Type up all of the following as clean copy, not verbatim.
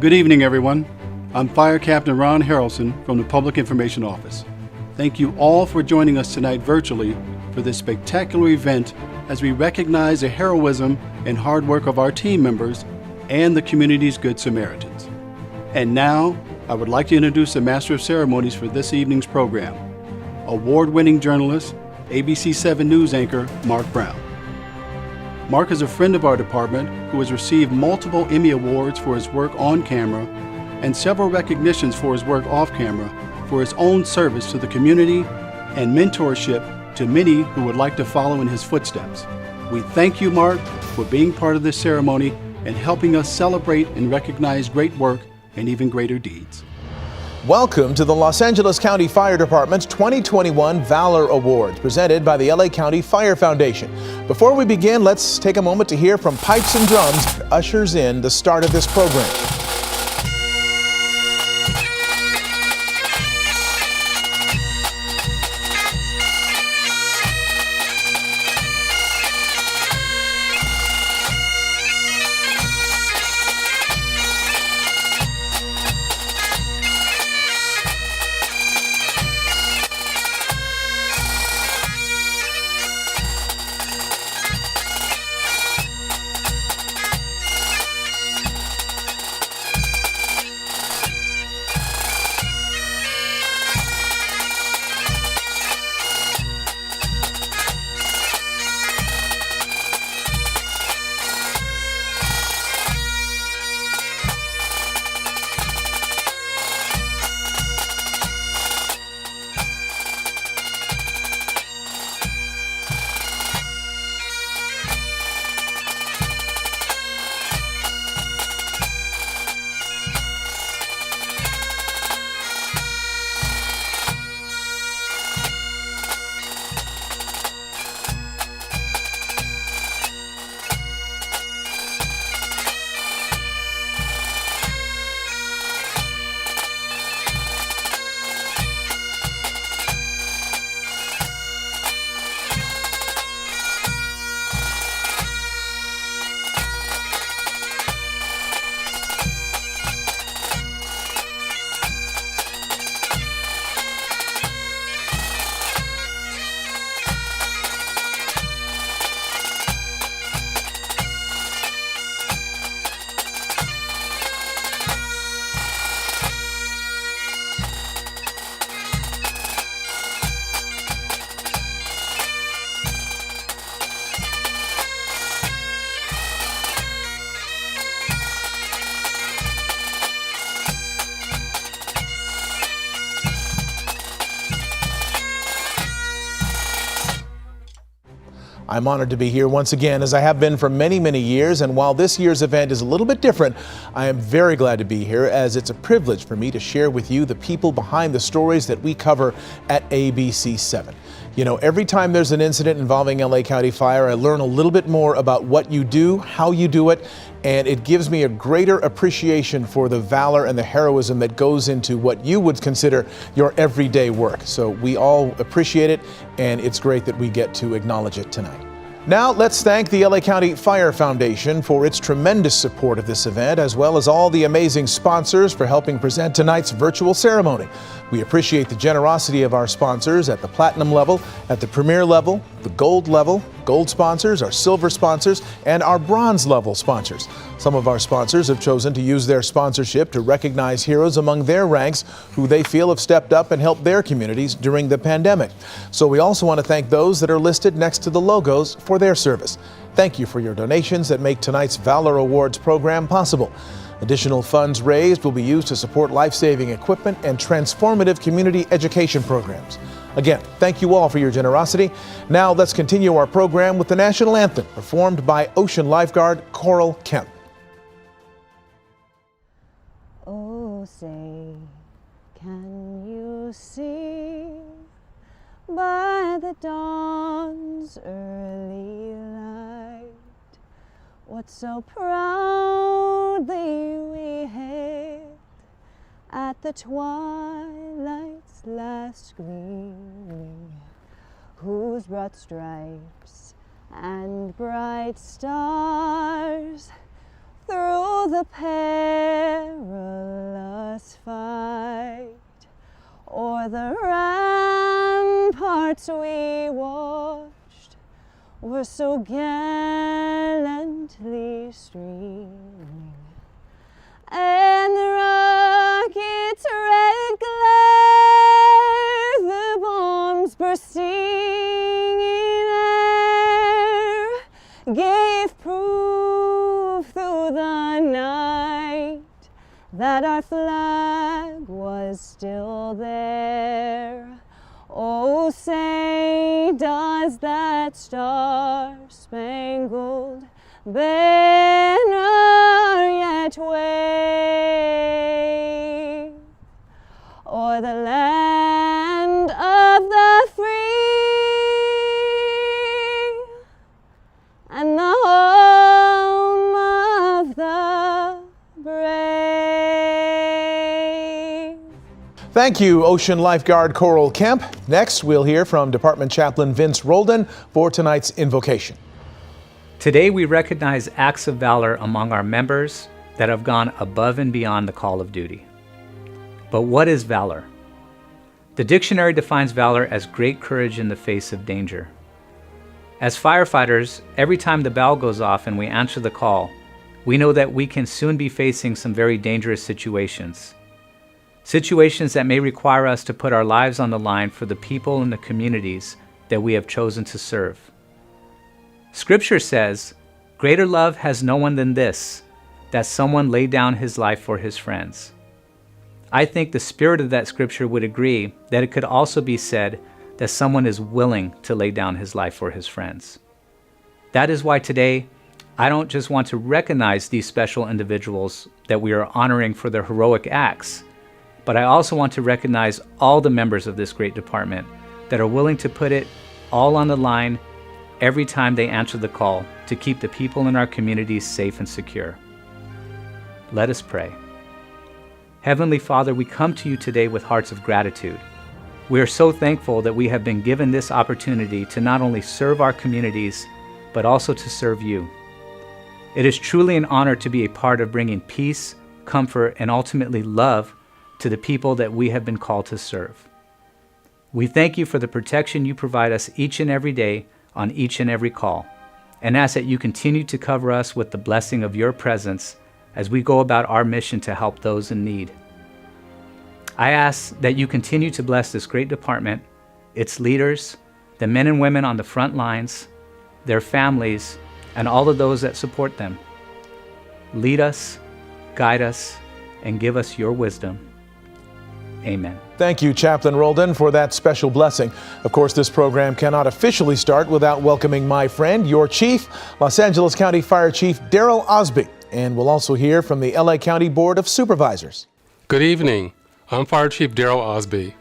Good evening, everyone. I'm Fire Captain Ron Harrelson from the Public Information Office. Thank you all for joining us tonight virtually for this spectacular event as we recognize the heroism and hard work of our team members and the community's Good Samaritans. And now, I would like to introduce the Master of Ceremonies for this evening's program, award-winning journalist, ABC 7 News anchor, Mark Brown. Mark is a friend of our department who has received multiple Emmy Awards for his work on camera and several recognitions for his work off camera for his own service to the community and mentorship to many who would like to follow in his footsteps. We thank you, Mark, for being part of this ceremony and helping us celebrate and recognize great work and even greater deeds. Welcome to the Los Angeles County Fire Department's 2021 Valor Awards, presented by the LA County Fire Foundation. Before we begin, let's take a moment to hear from pipes and drums that ushers in the start of this program. I'm honored to be here once again, as I have been for many, many years, and while this year's event is a little bit different, I am very glad to be here, as it's a privilege for me to share with you the people behind the stories that we cover at ABC 7. You know, every time there's an incident involving LA County Fire, I learn a little bit more about what you do, how you do it, and it gives me a greater appreciation for the valor and the heroism that goes into what you would consider your everyday work. So we all appreciate it, and it's great that we get to acknowledge it tonight. Now let's thank the LA County Fire Foundation for its tremendous support of this event, as well as all the amazing sponsors for helping present tonight's virtual ceremony. We appreciate the generosity of our sponsors at the platinum level, at the premier level, the gold level, gold sponsors, our silver sponsors, and our bronze level sponsors. Some of our sponsors have chosen to use their sponsorship to recognize heroes among their ranks who they feel have stepped up and helped their communities during the pandemic. So we also want to thank those that are listed next to the logos for their service. Thank you for your donations that make tonight's Valor Awards program possible. Additional funds raised will be used to support life-saving equipment and transformative community education programs. Again, thank you all for your generosity. Now let's continue our program with the national anthem performed by Ocean Lifeguard Coral Kemp. Oh, say, can you see by the dawn's early light what so proudly we hailed at the twilight's last gleaming, whose broad stripes and bright stars through the perilous us fight. O'er the ramparts we watched were so gallantly streaming, and the rocket's red glare, the bombs bursting in air, gave proof through the night that our flag was still there. Oh, say, does that star-spangled banner yet wave o'er the land of the free and the home of the brave? Thank you, Ocean Lifeguard Coral Kemp. Next, we'll hear from Department Chaplain Vince Roldan for tonight's invocation. Today we recognize acts of valor among our members that have gone above and beyond the call of duty. But what is valor? The dictionary defines valor as great courage in the face of danger. As firefighters, every time the bell goes off and we answer the call, we know that we can soon be facing some very dangerous situations. Situations that may require us to put our lives on the line for the people and the communities that we have chosen to serve. Scripture says, "Greater love has no one than this, that someone lay down his life for his friends." I think the spirit of that scripture would agree that it could also be said that someone is willing to lay down his life for his friends. That is why today, I don't just want to recognize these special individuals that we are honoring for their heroic acts, but I also want to recognize all the members of this great department that are willing to put it all on the line every time they answer the call to keep the people in our communities safe and secure. Let us pray. Heavenly Father, we come to you today with hearts of gratitude. We are so thankful that we have been given this opportunity to not only serve our communities, but also to serve you. It is truly an honor to be a part of bringing peace, comfort, and ultimately love to the people that we have been called to serve. We thank you for the protection you provide us each and every day on each and every call, and ask that you continue to cover us with the blessing of your presence as we go about our mission to help those in need. I ask that you continue to bless this great department, its leaders, the men and women on the front lines, their families, and all of those that support them. Lead us, guide us, and give us your wisdom. Amen. Thank you, Chaplain Roldan, for that special blessing. Of course, this program cannot officially start without welcoming my friend, your chief, Los Angeles County Fire Chief Daryl Osby. And we'll also hear from the LA County Board of Supervisors. Good evening. I'm Fire Chief Daryl Osby.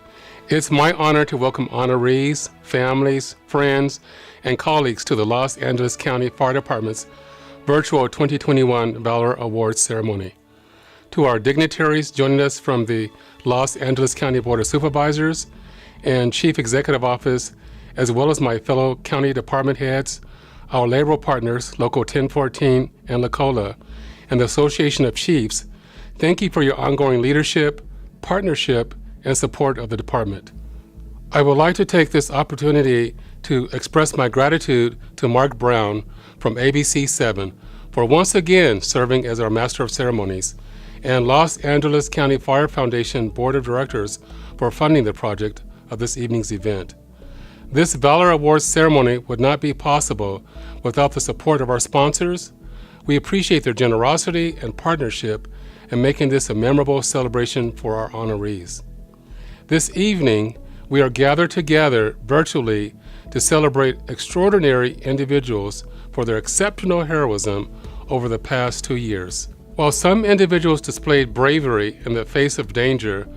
It's my honor to welcome honorees, families, friends, and colleagues to the Los Angeles County Fire Department's virtual 2021 Valor Awards ceremony. To our dignitaries joining us from the Los Angeles County Board of Supervisors and Chief Executive Office, as well as my fellow county department heads, our labor partners, Local 1014 and LACOLA, and the Association of Chiefs, thank you for your ongoing leadership, partnership, and support of the department. I would like to take this opportunity to express my gratitude to Mark Brown from ABC 7 for once again serving as our Master of Ceremonies, and Los Angeles County Fire Foundation Board of Directors for funding the project of this evening's event. This Valor Awards ceremony would not be possible without the support of our sponsors. We appreciate their generosity and partnership in making this a memorable celebration for our honorees. This evening, we are gathered together virtually to celebrate extraordinary individuals for their exceptional heroism over the past 2 years. While some individuals displayed bravery in the face of danger,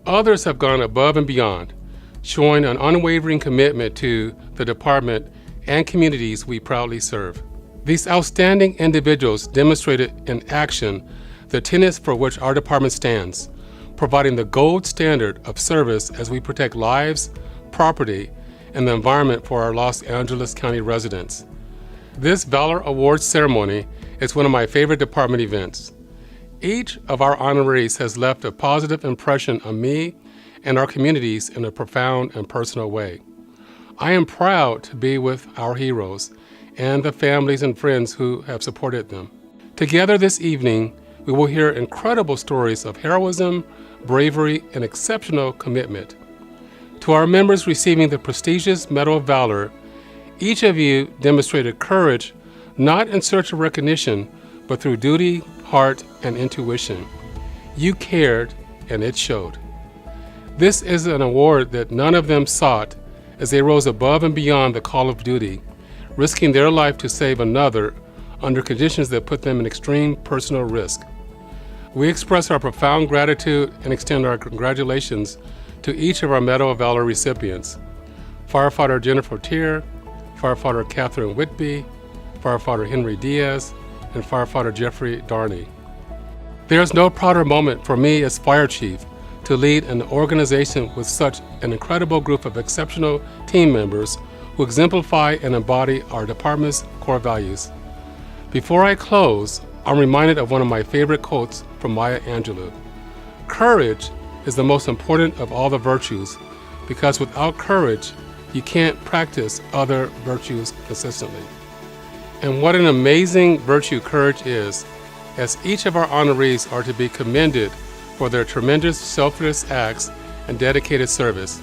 others have gone above and beyond, showing an unwavering commitment to the department and communities we proudly serve. These outstanding individuals demonstrated in action the tenets for which our department stands, providing the gold standard of service as we protect lives, property, and the environment for our Los Angeles County residents. This Valor Awards ceremony is one of my favorite department events. Each of our honorees has left a positive impression on me and our communities in a profound and personal way. I am proud to be with our heroes and the families and friends who have supported them. Together this evening, we will hear incredible stories of heroism, bravery, and exceptional commitment. To our members receiving the prestigious Medal of Valor, each of you demonstrated courage, not in search of recognition, but through duty, heart, and intuition. You cared, and it showed. This is an award that none of them sought, as they rose above and beyond the call of duty, risking their life to save another under conditions that put them in extreme personal risk. We express our profound gratitude and extend our congratulations to each of our Medal of Valor recipients: Firefighter Jennifer Tier, Firefighter Catherine Whitby, Firefighter Henry Diaz, and Firefighter Jeffrey Darney. There is no prouder moment for me as Fire Chief to lead an organization with such an incredible group of exceptional team members who exemplify and embody our department's core values. Before I close, I'm reminded of one of my favorite quotes from Maya Angelou. Courage is the most important of all the virtues, because without courage, you can't practice other virtues consistently. And what an amazing virtue courage is, as each of our honorees are to be commended for their tremendous selfless acts and dedicated service.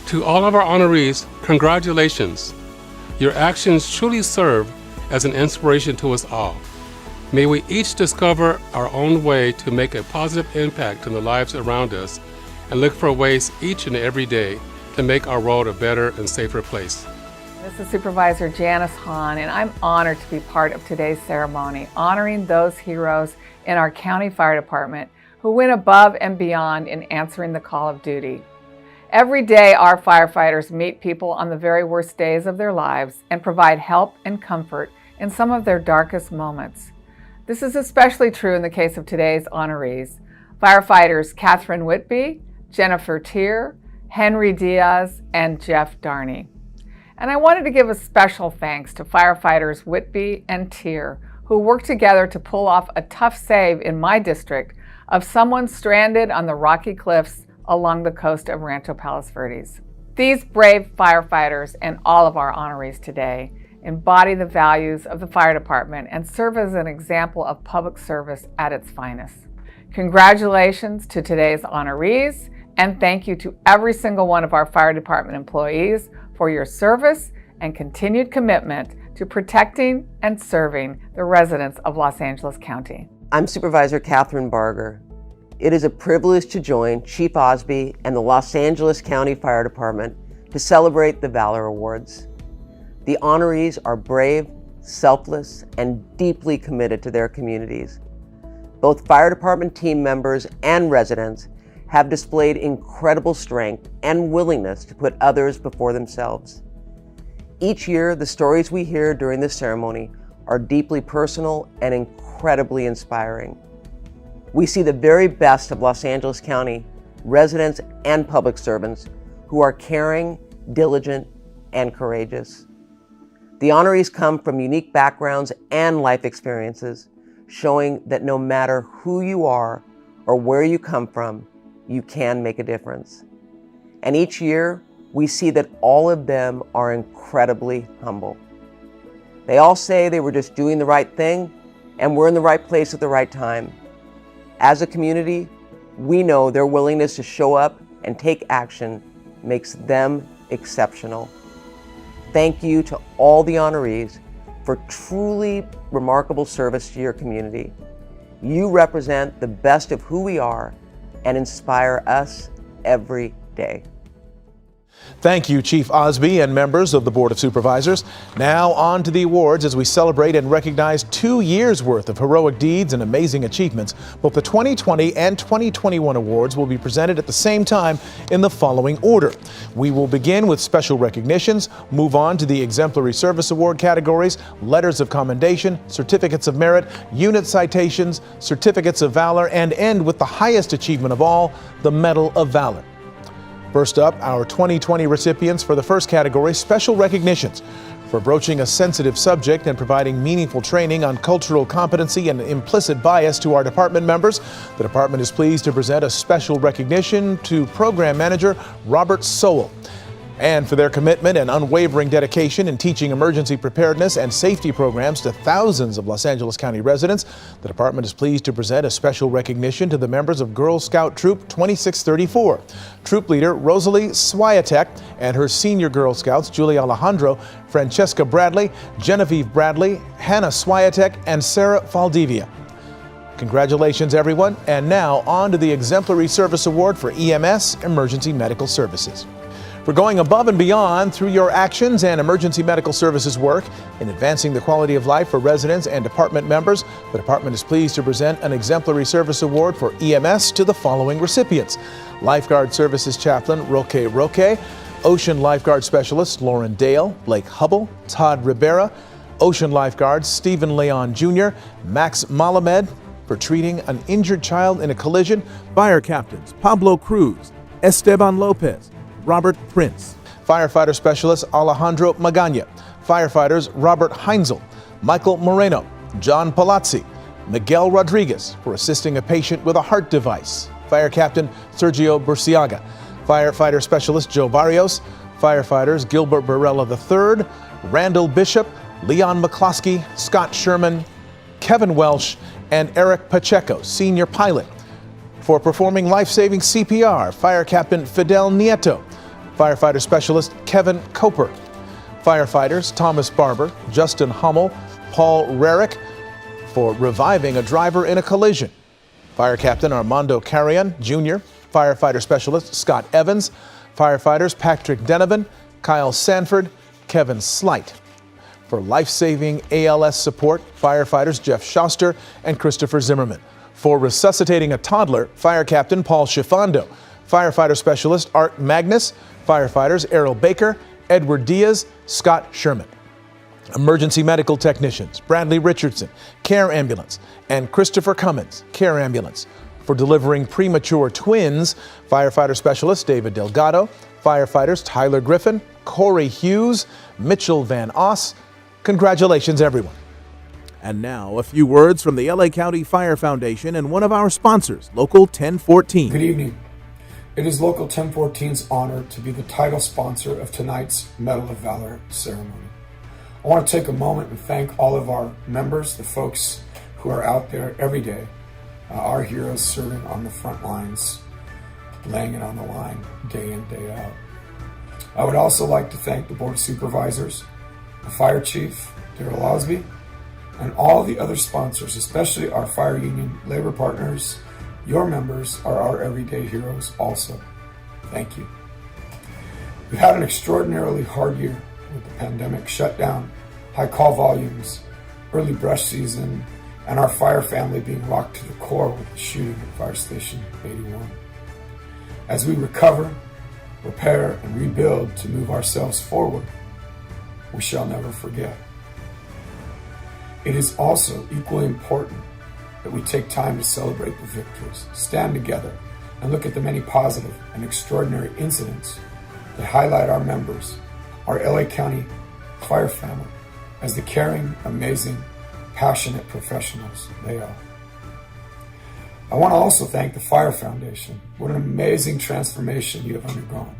To all of our honorees, congratulations. Your actions truly serve as an inspiration to us all. May we each discover our own way to make a positive impact in the lives around us and look for ways each and every day to make our world a better and safer place. This is Supervisor Janice Hahn, and I'm honored to be part of today's ceremony, honoring those heroes in our county fire department who went above and beyond in answering the call of duty. Every day, our firefighters meet people on the very worst days of their lives and provide help and comfort in some of their darkest moments. This is especially true in the case of today's honorees, firefighters Catherine Whitby, Jennifer Tier, Henry Diaz, and Jeff Darney. And I wanted to give a special thanks to firefighters Whitby and Tier, who worked together to pull off a tough save in my district of someone stranded on the rocky cliffs along the coast of Rancho Palos Verdes. These brave firefighters and all of our honorees today embody the values of the fire department and serve as an example of public service at its finest. Congratulations to today's honorees, and thank you to every single one of our fire department employees for your service and continued commitment to protecting and serving the residents of Los Angeles County. I'm Supervisor Catherine Barger. It is a privilege to join Chief Osby and the Los Angeles County Fire Department to celebrate the Valor Awards. The honorees are brave, selfless, and deeply committed to their communities. Both fire department team members and residents have displayed incredible strength and willingness to put others before themselves. Each year, the stories we hear during this ceremony are deeply personal and incredibly inspiring. We see the very best of Los Angeles County residents and public servants who are caring, diligent, and courageous. The honorees come from unique backgrounds and life experiences, showing that no matter who you are or where you come from, you can make a difference. And each year, we see that all of them are incredibly humble. They all say they were just doing the right thing and were in the right place at the right time. As a community, we know their willingness to show up and take action makes them exceptional. Thank you to all the honorees for truly remarkable service to your community. You represent the best of who we are and inspire us every day. Thank you, Chief Osby and members of the Board of Supervisors. Now on to the awards as we celebrate and recognize 2 years' worth of heroic deeds and amazing achievements. Both the 2020 and 2021 awards will be presented at the same time in the following order. We will begin with special recognitions, move on to the Exemplary Service Award categories, letters of commendation, certificates of merit, unit citations, certificates of valor, and end with the highest achievement of all, the Medal of Valor. First up, our 2020 recipients for the first category, special recognitions. For broaching a sensitive subject and providing meaningful training on cultural competency and implicit bias to our department members, the department is pleased to present a special recognition to Program Manager Robert Sowell. And for their commitment and unwavering dedication in teaching emergency preparedness and safety programs to thousands of Los Angeles County residents, the department is pleased to present a special recognition to the members of Girl Scout Troop 2634. Troop leader Rosalie Swiatek and her senior Girl Scouts Julie Alejandro, Francesca Bradley, Genevieve Bradley, Hannah Swiatek, and Sarah Valdivia. Congratulations, everyone. And now on to the Exemplary Service Award for EMS, Emergency Medical Services. For going above and beyond through your actions and emergency medical services work in advancing the quality of life for residents and department members, the department is pleased to present an Exemplary Service Award for EMS to the following recipients: Lifeguard Services Chaplain Roque, Ocean Lifeguard Specialist Lauren Dale, Blake Hubble, Todd Rivera, Ocean Lifeguards Stephen Leon Jr., Max Malamed for treating an injured child in a collision, Fire Captains Pablo Cruz, Esteban Lopez, Robert Prince, Firefighter Specialist Alejandro Magana, Firefighters Robert Heinzel, Michael Moreno, John Palazzi, Miguel Rodriguez for assisting a patient with a heart device, Fire Captain Sergio Burciaga, Firefighter Specialist Joe Barrios, Firefighters Gilbert Barella III, Randall Bishop, Leon McCloskey, Scott Sherman, Kevin Welsh, and Eric Pacheco, Senior Pilot. For performing life-saving CPR, Fire Captain Fidel Nieto, Firefighter Specialist Kevin Coper, Firefighters Thomas Barber, Justin Hummel, Paul Rarick for reviving a driver in a collision, Fire Captain Armando Carrion Jr., Firefighter Specialist Scott Evans, Firefighters Patrick Denovan, Kyle Sanford, Kevin Slight. For life-saving ALS support, Firefighters Jeff Schuster and Christopher Zimmerman. For resuscitating a toddler, Fire Captain Paul Schifando, Firefighter Specialist Art Magnus, Firefighters Errol Baker, Edward Diaz, Scott Sherman. Emergency Medical Technicians Bradley Richardson, Care Ambulance, and Christopher Cummins, Care Ambulance. For delivering premature twins, Firefighter Specialist David Delgado, Firefighters Tyler Griffin, Corey Hughes, Mitchell Van Oss. Congratulations, everyone. And now, a few words from the LA County Fire Foundation and one of our sponsors, Local 1014. Good evening. It is Local 1014's honor to be the title sponsor of tonight's Medal of Valor ceremony. I want to take a moment and thank all of our members, the folks who are out there every day, our heroes serving on the front lines, laying it on the line day in, day out. I would also like to thank the Board of Supervisors, the Fire Chief, Darrell Osby, and all the other sponsors, especially our fire union labor partners. Your members are our everyday heroes also. Thank you. We've had an extraordinarily hard year with the pandemic shutdown, high call volumes, early brush season, and our fire family being rocked to the core with the shooting at Fire Station 81. As we recover, repair, and rebuild to move ourselves forward, we shall never forget. It is also equally important that we take time to celebrate the victories, stand together, and look at the many positive and extraordinary incidents that highlight our members, our LA County fire family, as the caring, amazing, passionate professionals they are. I want to also thank the Fire Foundation. What an amazing transformation you have undergone.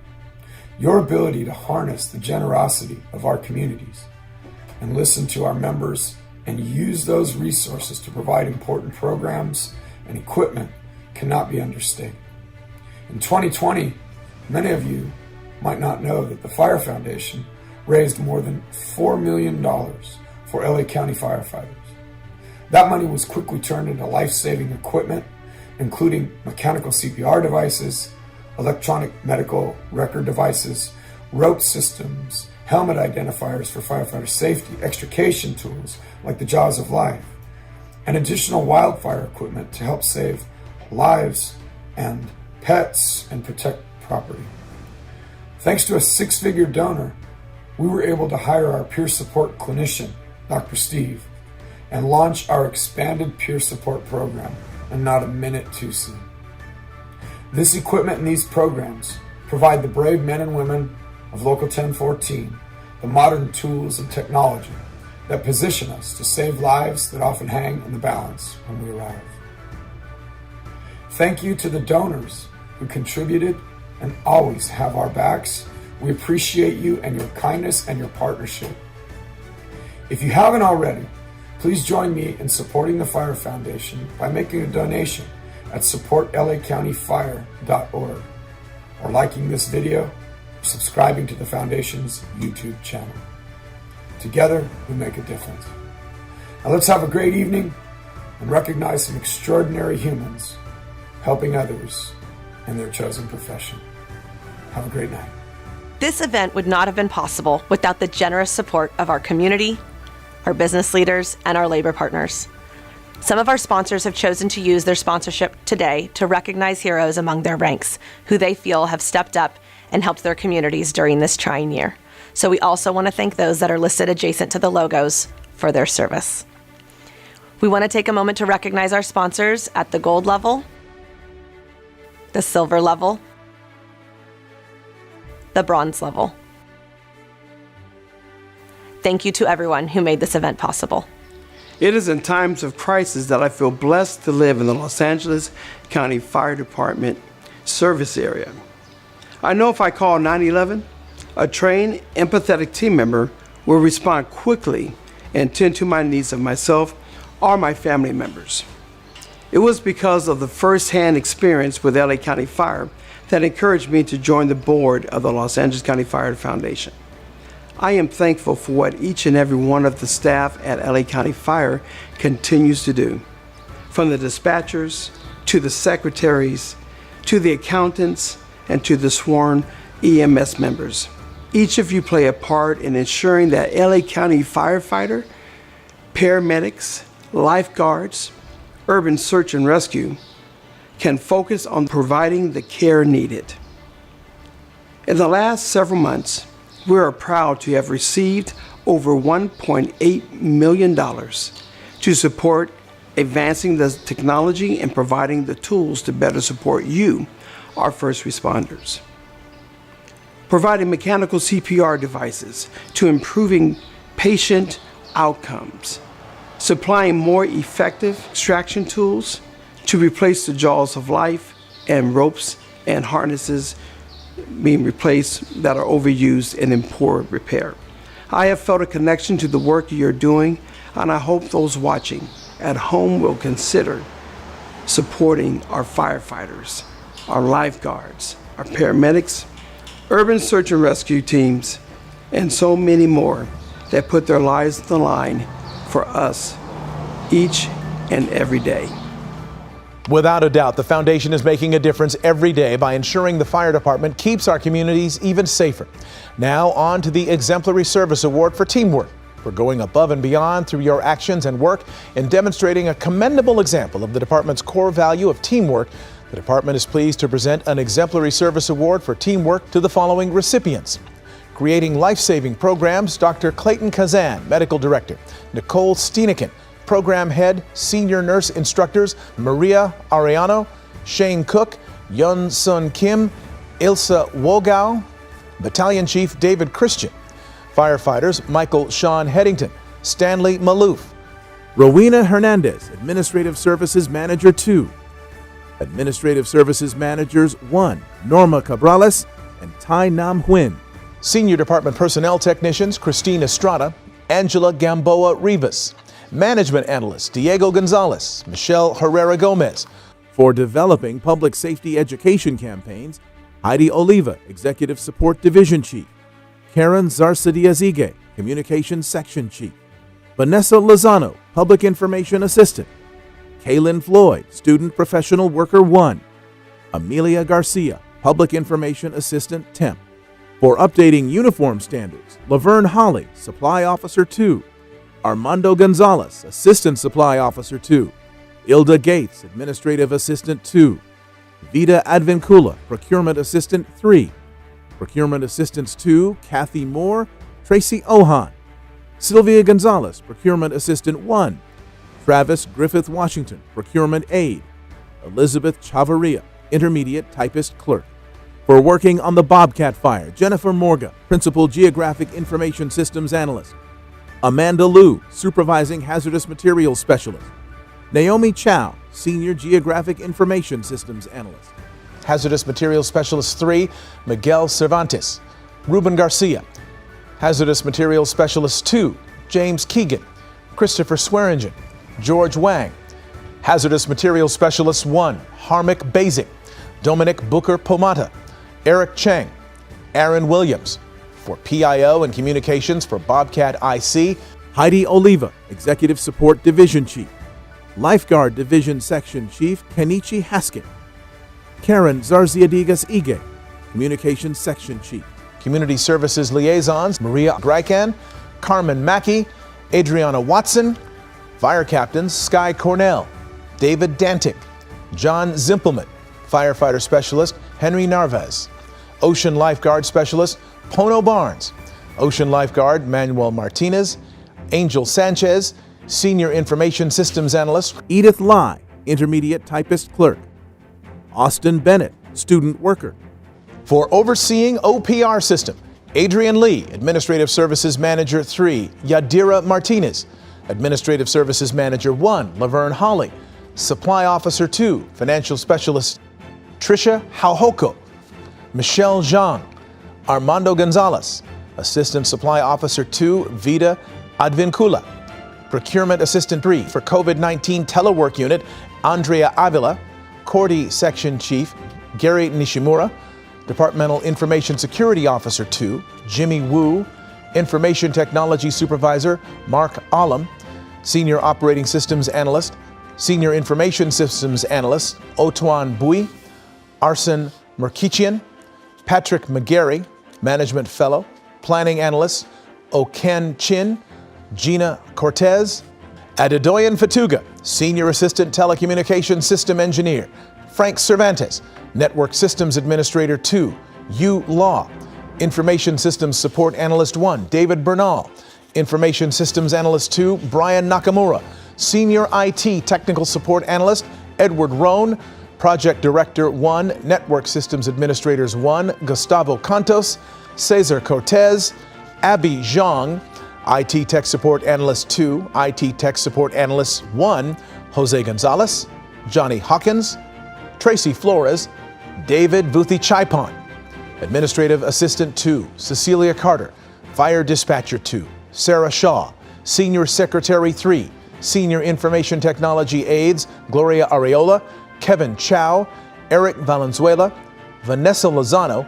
Your ability to harness the generosity of our communities and listen to our members and use those resources to provide important programs and equipment cannot be understated. In 2020, many of you might not know that the Fire Foundation raised more than $4 million for LA County firefighters. That money was quickly turned into life-saving equipment, including mechanical CPR devices, electronic medical record devices, rope systems, helmet identifiers for firefighter safety, extrication tools like the Jaws of Life, and additional wildfire equipment to help save lives and pets and protect property. Thanks to a six-figure donor, we were able to hire our peer support clinician, Dr. Steve, and launch our expanded peer support program, and not a minute too soon. This equipment and these programs provide the brave men and women of Local 1014 the modern tools and technology that position us to save lives that often hang in the balance when we arrive. Thank you to the donors who contributed and always have our backs. We appreciate you and your kindness and your partnership. If you haven't already, please join me in supporting the Fire Foundation by making a donation at supportlacountyfire.org, or liking this video, or subscribing to the Foundation's YouTube channel. Together, we make a difference. Now let's have a great evening and recognize some extraordinary humans helping others in their chosen profession. Have a great night. This event would not have been possible without the generous support of our community, our business leaders, and our labor partners. Some of our sponsors have chosen to use their sponsorship today to recognize heroes among their ranks who they feel have stepped up and helped their communities during this trying year. So we also want to thank those that are listed adjacent to the logos for their service. We want to take a moment to recognize our sponsors at the gold level, the silver level, the bronze level. Thank you to everyone who made this event possible. It is in times of crisis that I feel blessed to live in the Los Angeles County Fire Department service area. I know if I call 911, a trained, empathetic team member will respond quickly and tend to my needs of myself or my family members. It was because of the first-hand experience with LA County Fire that encouraged me to join the board of the Los Angeles County Fire Foundation. I am thankful for what each and every one of the staff at LA County Fire continues to do. From the dispatchers, to the secretaries, to the accountants, and to the sworn EMS members. Each of you play a part in ensuring that LA County firefighter, paramedics, lifeguards, urban search and rescue can focus on providing the care needed. In the last several months, we are proud to have received over $1.8 million to support advancing the technology and providing the tools to better support you, our first responders. Providing mechanical CPR devices to improving patient outcomes. Supplying more effective extraction tools to replace the jaws of life and ropes and harnesses being replaced that are overused and in poor repair. I have felt a connection to the work you're doing, and I hope those watching at home will consider supporting our firefighters, our lifeguards, our paramedics, urban search and rescue teams, and so many more that put their lives on the line for us each and every day. Without a doubt, the Foundation is making a difference every day by ensuring the fire department keeps our communities even safer. Now on to the Exemplary Service Award for Teamwork. For going above and beyond through your actions and work in demonstrating a commendable example of the department's core value of teamwork, the department is pleased to present an Exemplary Service Award for Teamwork to the following recipients. Creating life-saving programs, Dr. Clayton Kazan, Medical Director, Nicole Steeneken, Program Head, Senior Nurse Instructors Maria Ariano, Shane Cook, Yun Sun Kim, Ilsa Wogau, Battalion Chief David Christian, Firefighters Michael Sean Headington, Stanley Malouf, Rowena Hernandez, Administrative Services Manager 2, Administrative Services Managers 1, Norma Cabrales and Tai Nam Huynh, Senior Department Personnel Technicians Christine Estrada, Angela Gamboa Rivas, Management Analyst Diego Gonzalez, Michelle Herrera Gomez. For developing public safety education campaigns, Heidi Oliva, Executive Support Division Chief, Karen Zarzadia-Zige, Communications Section Chief, Vanessa Lozano, Public Information Assistant, Kaylin Floyd, Student Professional Worker 1, Amelia Garcia, Public Information Assistant Temp. For updating uniform standards, Laverne Holly, Supply Officer 2, Armando Gonzalez, Assistant Supply Officer 2, Ilda Gates, Administrative Assistant 2, Vida Advincula, Procurement Assistant 3, Procurement Assistants 2, Kathy Moore, Tracy Ohan, Sylvia Gonzalez, Procurement Assistant 1, Travis Griffith Washington, Procurement Aide, Elizabeth Chavarria, Intermediate Typist Clerk. For working on the Bobcat fire, Jennifer Morga, Principal Geographic Information Systems Analyst. Amanda Liu, Supervising Hazardous Materials Specialist. Naomi Chow, Senior Geographic Information Systems Analyst. Hazardous Materials Specialist 3, Miguel Cervantes. Ruben Garcia. Hazardous Materials Specialist 2, James Keegan. Christopher Swearingen. George Wang. Hazardous Materials Specialist 1, Harmick Basic. Dominic Booker Pomata. Eric Chang. Aaron Williams. For PIO and Communications for Bobcat IC, Heidi Oliva, Executive Support Division Chief. Lifeguard Division Section Chief Kenichi Haskett. Karen Zarziadigas Ige, Communications Section Chief. Community Services Liaisons, Maria Greikan, Carmen Mackey, Adriana Watson. Fire Captains, Sky Cornell, David Dantic, John Zimpelman. Firefighter Specialist, Henry Narvez. Ocean Lifeguard Specialist, Pono Barnes. Ocean Lifeguard, Manuel Martinez. Angel Sanchez, Senior Information Systems Analyst. Edith Lai, Intermediate Typist Clerk. Austin Bennett, Student Worker. For overseeing OPR system, Adrian Lee, Administrative Services Manager 3, Yadira Martinez. Administrative Services Manager 1, Laverne Holly. Supply Officer 2, Financial Specialist Tricia Hauhoko. Michelle Zhang. Armando Gonzalez. Assistant Supply Officer 2, Vida Advincula. Procurement Assistant 3 for COVID-19 Telework Unit, Andrea Avila. Cordy Section Chief, Gary Nishimura. Departmental Information Security Officer 2, Jimmy Wu. Information Technology Supervisor, Mark Alam. Senior Operating Systems Analyst, Senior Information Systems Analyst, Otuan Bui. Arsen Merkichian. Patrick McGarry, Management Fellow. Planning Analyst, Oken Chin. Gina Cortez. Adedoyan Fatuga, Senior Assistant Telecommunications System Engineer. Frank Cervantes, Network Systems Administrator 2, U Law. Information Systems Support Analyst 1, David Bernal. Information Systems Analyst 2, Brian Nakamura. Senior IT Technical Support Analyst, Edward Rohn. Project Director 1, Network Systems Administrators 1, Gustavo Cantos. Cesar Cortez. Abby Zhang. IT Tech Support Analyst 2, IT Tech Support Analyst 1, Jose Gonzalez. Johnny Hawkins. Tracy Flores. David Vuthi Chaipon. Administrative Assistant 2, Cecilia Carter. Fire Dispatcher 2, Sarah Shaw. Senior Secretary 3, Senior Information Technology Aides, Gloria Areola. Kevin Chow. Eric Valenzuela. Vanessa Lozano.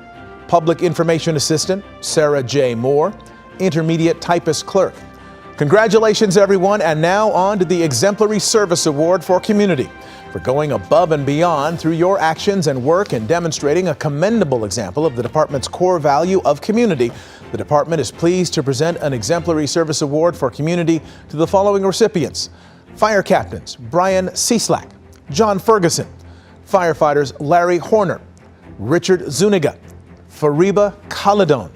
Public Information Assistant, Sarah J. Moore. Intermediate Typist Clerk. Congratulations, everyone, and now on to the Exemplary Service Award for Community. For going above and beyond through your actions and work in demonstrating a commendable example of the Department's core value of community, the Department is pleased to present an Exemplary Service Award for Community to the following recipients: Fire Captains Brian Cieslak, John Ferguson, Firefighters Larry Horner, Richard Zuniga, Fariba Khalidon,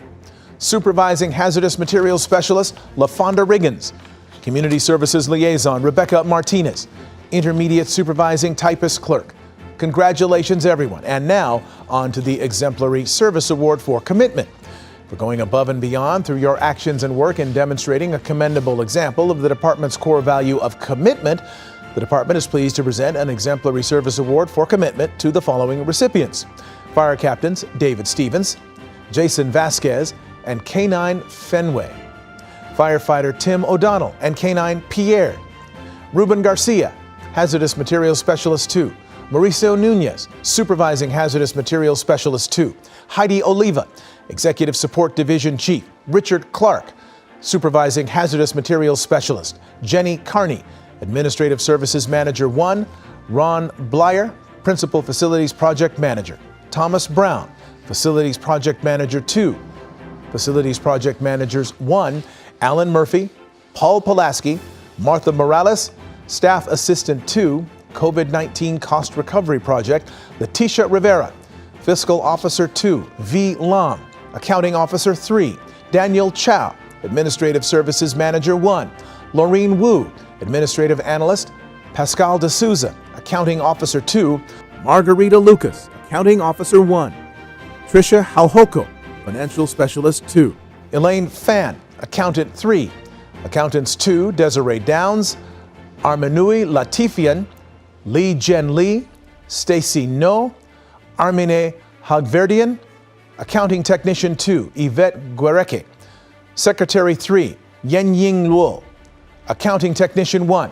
Supervising Hazardous Materials Specialist LaFonda Riggins, Community Services Liaison Rebecca Martinez, Intermediate Supervising Typist Clerk. Congratulations, everyone. And now, on to the Exemplary Service Award for Commitment. For going above and beyond through your actions and work in demonstrating a commendable example of the Department's core value of commitment, the Department is pleased to present an Exemplary Service Award for Commitment to the following recipients: Fire Captains David Stevens, Jason Vasquez, and K9 Fenway. Firefighter Tim O'Donnell and K9 Pierre. Ruben Garcia, Hazardous Materials Specialist 2. Mauricio Nunez, Supervising Hazardous Materials Specialist 2. Heidi Oliva, Executive Support Division Chief. Richard Clark, Supervising Hazardous Materials Specialist. Jenny Carney, Administrative Services Manager 1. Ron Blyer, Principal Facilities Project Manager. Thomas Brown, Facilities Project Manager 2. Facilities Project Managers 1, Alan Murphy, Paul Pulaski, Martha Morales. Staff Assistant 2, COVID-19 Cost Recovery Project, Leticia Rivera. Fiscal Officer 2, V. Lam. Accounting Officer 3, Daniel Chow. Administrative Services Manager 1, Laureen Wu. Administrative Analyst, Pascal D'Souza. Accounting Officer 2, Margarita Lucas, Accounting Officer 1. Tricia Hauhoko, Financial Specialist 2. Elaine Fan, Accountant 3. Accountants 2, Desiree Downs, Armanui Latifian, Lee Jen Lee, Stacy No, Armine Hagverdian. Accounting Technician 2, Yvette Guereke. Secretary 3, Yen Ying Luo. Accounting Technician 1.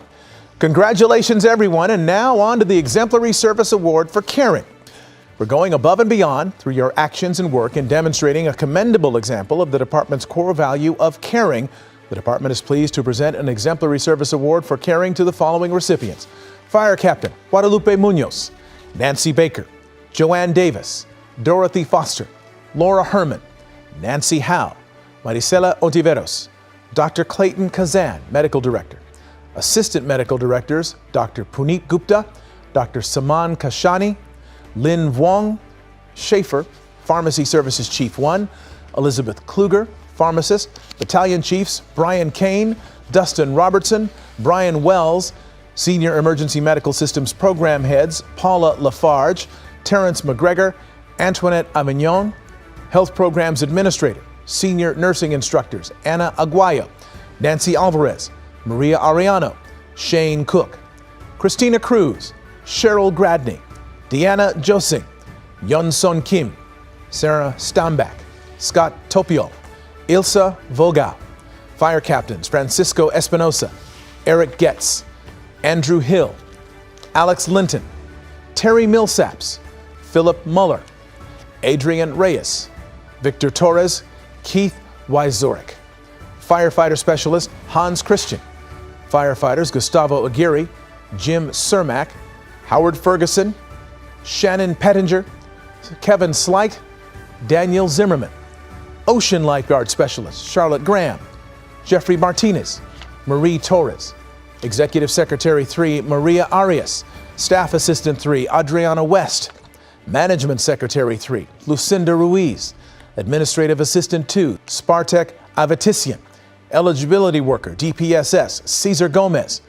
Congratulations, everyone, and now on to the Exemplary Service Award for Caring. For going above and beyond through your actions and work in demonstrating a commendable example of the department's core value of caring, the department is pleased to present an Exemplary Service Award for Caring to the following recipients: Fire Captain Guadalupe Munoz, Nancy Baker, Joanne Davis, Dorothy Foster, Laura Herman, Nancy Howe, Maricela Ontiveros, Dr. Clayton Kazan, Medical Director. Assistant Medical Directors, Dr. Puneet Gupta, Dr. Saman Kashani, Lynn Vuong, Schaefer, Pharmacy Services Chief 1, Elizabeth Kluger, Pharmacist, Battalion Chiefs Brian Kane, Dustin Robertson, Brian Wells, Senior Emergency Medical Systems Program Heads Paula Lafarge, Terrence McGregor, Antoinette Avignon, Health Programs Administrator, Senior Nursing Instructors Anna Aguayo, Nancy Alvarez, Maria Ariano, Shane Cook, Christina Cruz, Cheryl Gradney, Deanna Josing, Yun Son Kim, Sarah Stambach, Scott Topio, Ilsa Vogel. Fire Captains Francisco Espinosa, Eric Getz, Andrew Hill, Alex Linton, Terry Millsaps, Philip Muller, Adrian Reyes, Victor Torres, Keith Wyzorek. Firefighter Specialist Hans Christian. Firefighters Gustavo Aguirre, Jim Cermak, Howard Ferguson, Shannon Pettinger, Kevin Slight, Daniel Zimmerman. Ocean Lifeguard Specialist Charlotte Graham, Jeffrey Martinez, Marie Torres. Executive Secretary 3 Maria Arias, Staff Assistant 3 Adriana West, Management Secretary 3 Lucinda Ruiz, Administrative Assistant 2 Spartek Avetisian, Eligibility Worker DPSS Cesar Gomez,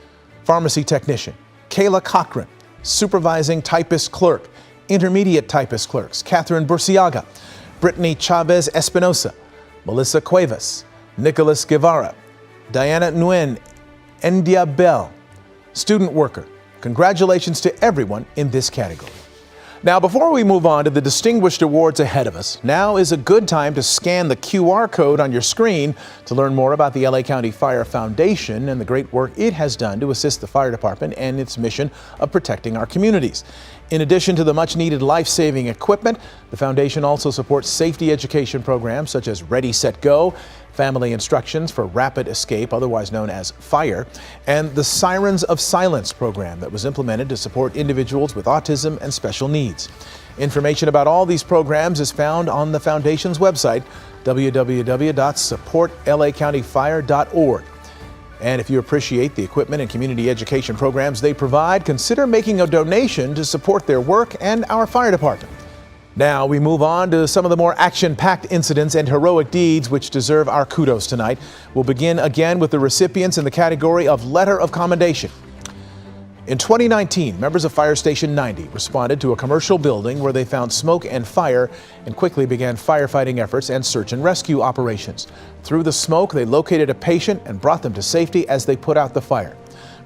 Pharmacy Technician Kayla Cochran, Supervising Typist Clerk, Intermediate Typist Clerks Catherine Burciaga, Brittany Chavez Espinosa, Melissa Cuevas, Nicholas Guevara, Diana Nguyen, Endia Bell. Student Worker. Congratulations to everyone in this category. Now, before we move on to the distinguished awards ahead of us, now is a good time to scan the QR code on your screen to learn more about the LA County Fire Foundation and the great work it has done to assist the fire department and its mission of protecting our communities. In addition to the much-needed life-saving equipment, the foundation also supports safety education programs such as Ready, Set, Go, Family Instructions for Rapid Escape, otherwise known as FIRE, and the Sirens of Silence program that was implemented to support individuals with autism and special needs. Information about all these programs is found on the Foundation's website, www.supportlacountyfire.org. And if you appreciate the equipment and community education programs they provide, consider making a donation to support their work and our fire department. Now we move on to some of the more action-packed incidents and heroic deeds which deserve our kudos tonight. We'll begin again with the recipients in the category of Letter of Commendation. In 2019, members of Fire Station 90 responded to a commercial building where they found smoke and fire and quickly began firefighting efforts and search and rescue operations. Through the smoke, they located a patient and brought them to safety as they put out the fire.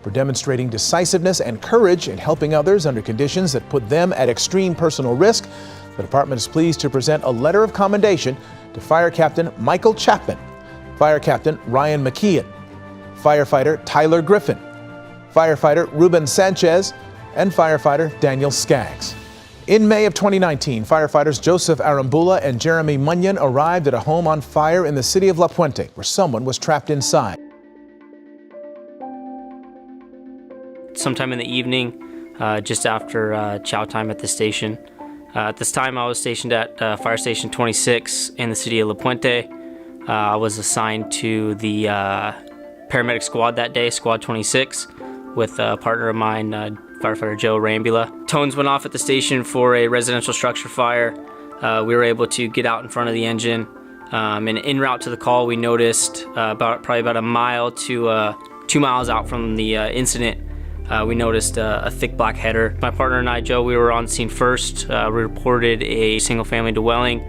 For demonstrating decisiveness and courage in helping others under conditions that put them at extreme personal risk, the department is pleased to present a letter of commendation to Fire Captain Michael Chaplain, Fire Captain Ryan McKeon, Firefighter Tyler Griffin, Firefighter Ruben Sanchez, and Firefighter Daniel Skaggs. In May of 2019, firefighters Joseph Arambula and Jeremy Munyon arrived at a home on fire in the city of La Puente, where someone was trapped inside. Sometime in the evening, just after chow time at the station. At this time, I was stationed at Fire Station 26 in the city of La Puente. I was assigned to the paramedic squad that day, Squad 26, with a partner of mine, Firefighter Joe Rambula. Tones went off at the station for a residential structure fire. We were able to get out in front of the engine. And en route to the call, we noticed probably about a mile to 2 miles out from the incident, we noticed a thick black header. My partner and I, Joe, we were on scene first. We reported a single-family dwelling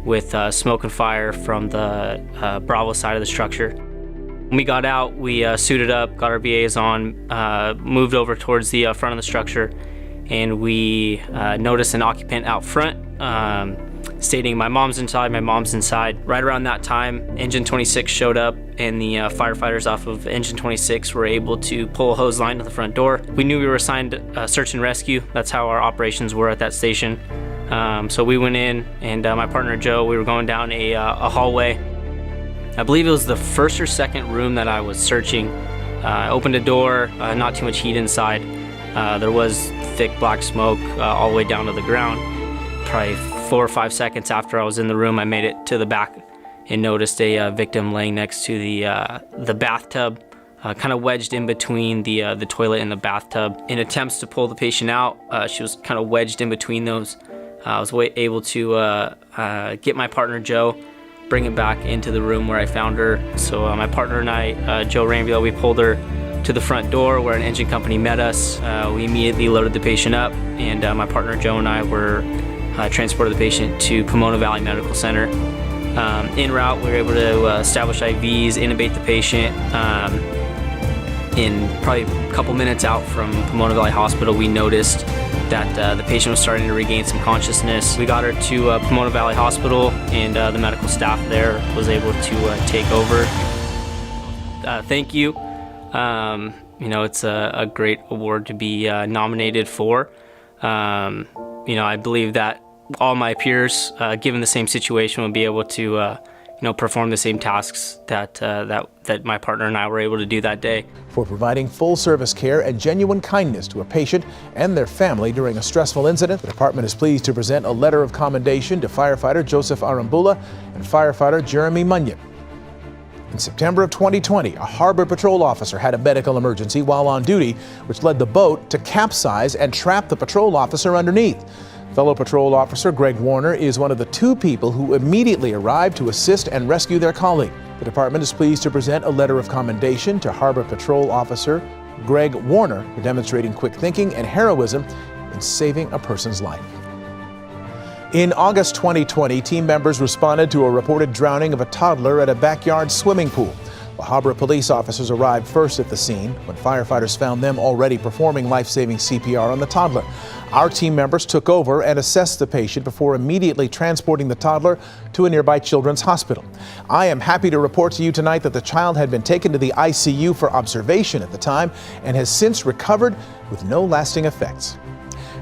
with smoke and fire from the Bravo side of the structure. When we got out, we suited up, got our BAs on, moved over towards the front of the structure, and we noticed an occupant out front stating, "My mom's inside, my mom's inside." Right around that time, Engine 26 showed up, and the firefighters off of Engine 26 were able to pull a hose line to the front door. We knew we were assigned search and rescue. That's how our operations were at that station. So we went in, and my partner Joe, we were going down a hallway. I believe it was the first or second room that I was searching. I opened a door, not too much heat inside. There was thick black smoke all the way down to the ground. Probably 4 or 5 seconds after I was in the room, I made it to the back and noticed a victim laying next to the bathtub, kind of wedged in between the toilet and the bathtub. In attempts to pull the patient out, she was kind of wedged in between those. I was able to get my partner Joe, bring him back into the room where I found her. So my partner and I, Joe Ranville, we pulled her to the front door where an engine company met us. We immediately loaded the patient up, and my partner Joe and I were transported the patient to Pomona Valley Medical Center. En route, we were able to establish IVs, intubate the patient. In probably a couple minutes out from Pomona Valley Hospital, we noticed that the patient was starting to regain some consciousness. We got her to Pomona Valley Hospital, and the medical staff there was able to take over. Thank you. It's a great award to be nominated for. I believe that all my peers, given the same situation, would be able to perform the same tasks that my partner and I were able to do that day. For providing full service care and genuine kindness to a patient and their family during a stressful incident, the department is pleased to present a letter of commendation to firefighter Joseph Arambula and firefighter Jeremy Munyon. In September of 2020, a harbor patrol officer had a medical emergency while on duty, which led the boat to capsize and trap the patrol officer underneath. Fellow patrol officer Greg Warner is one of the 2 people who immediately arrived to assist and rescue their colleague. The department is pleased to present a letter of commendation to Harbor Patrol Officer Greg Warner for demonstrating quick thinking and heroism in saving a person's life. In August 2020, team members responded to a reported drowning of a toddler at a backyard swimming pool. The Harbor police officers arrived first at the scene when firefighters found them already performing life-saving CPR on the toddler. Our team members took over and assessed the patient before immediately transporting the toddler to a nearby children's hospital. I am happy to report to you tonight that the child had been taken to the ICU for observation at the time and has since recovered with no lasting effects.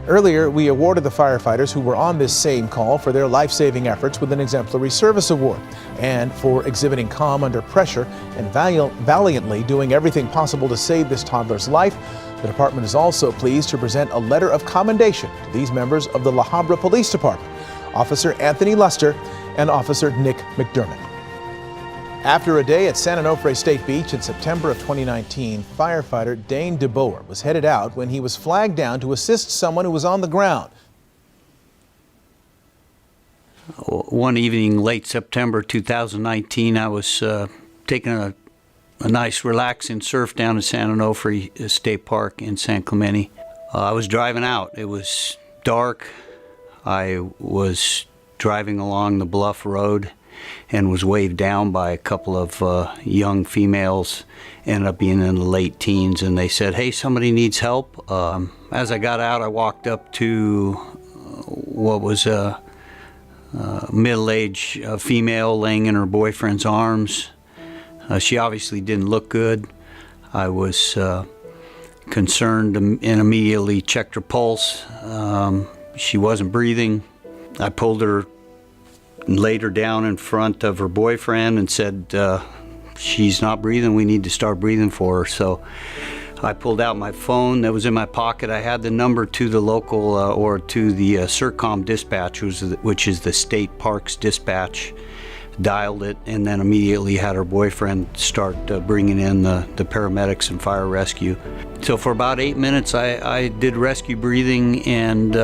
Earlier, we awarded the firefighters who were on this same call for their life-saving efforts with an Exemplary Service Award and for exhibiting calm under pressure and valiantly doing everything possible to save this toddler's life. The department is also pleased to present a letter of commendation to these members of the La Habra Police Department, Officer Anthony Luster and Officer Nick McDermott. After a day at San Onofre State Beach in September of 2019, firefighter Dane DeBoer was headed out when he was flagged down to assist someone who was on the ground. One evening, late September 2019, I was taking a nice relaxing surf down to San Onofre State Park in San Clemente. I was driving out. It was dark. I was driving along the bluff road and was waved down by a couple of young females, ended up being in the late teens, and they said, "Hey, somebody needs help." As I got out, I walked up to what was a middle-aged female laying in her boyfriend's arms. She obviously didn't look good. I was concerned and immediately checked her pulse. She wasn't breathing. I pulled her and laid her down in front of her boyfriend and said, "She's not breathing, we need to start breathing for her." So I pulled out my phone that was in my pocket. I had the number to the local or to the CERTCOM dispatch, which is the state parks dispatch. Dialed it and then immediately had her boyfriend start bringing in the paramedics and fire rescue. So for about 8 minutes I did rescue breathing, and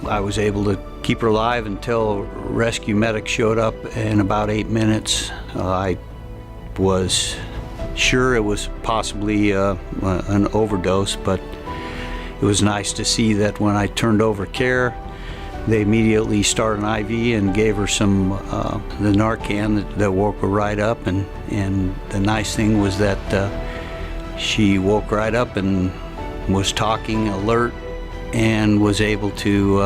I was able to keep her alive until rescue medic showed up in about 8 minutes. I was sure it was possibly an overdose, but it was nice to see that when I turned over care, they immediately started an IV and gave her some the Narcan that woke her right up. And the nice thing was that she woke right up and was talking, alert, and was able to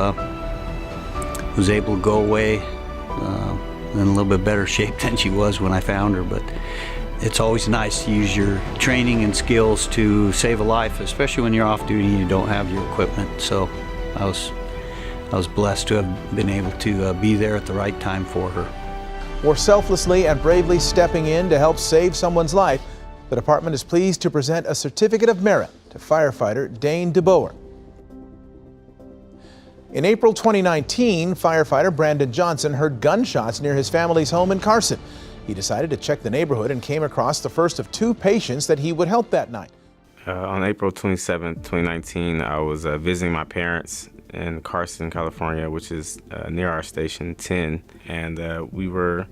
go away in a little bit better shape than she was when I found her. But it's always nice to use your training and skills to save a life, especially when you're off duty and you don't have your equipment. So I was blessed to have been able to be there at the right time for her. For selflessly and bravely stepping in to help save someone's life, the department is pleased to present a certificate of merit to firefighter Dane DeBoer. In April 2019, firefighter Brandon Johnson heard gunshots near his family's home in Carson. He decided to check the neighborhood and came across the first of 2 patients that he would help that night. On April 27, 2019, I was visiting my parents in Carson, California, which is near our station 10. And we were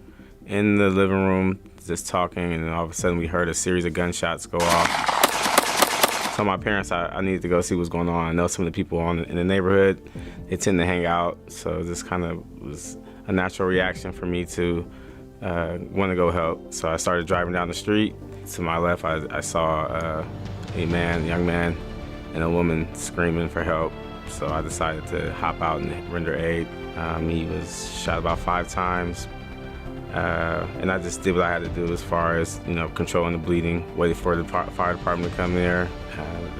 in the living room just talking, and all of a sudden we heard a series of gunshots go off. So my parents, I needed to go see what's going on. I know some of the people in the neighborhood, they tend to hang out, so this kind of was a natural reaction for me to want to go help. So I started driving down the street. To my left, I saw a young man, and a woman screaming for help. So I decided to hop out and render aid. He was shot about 5 times. And I just did what I had to do as far as, controlling the bleeding, waiting for the fire department to come there.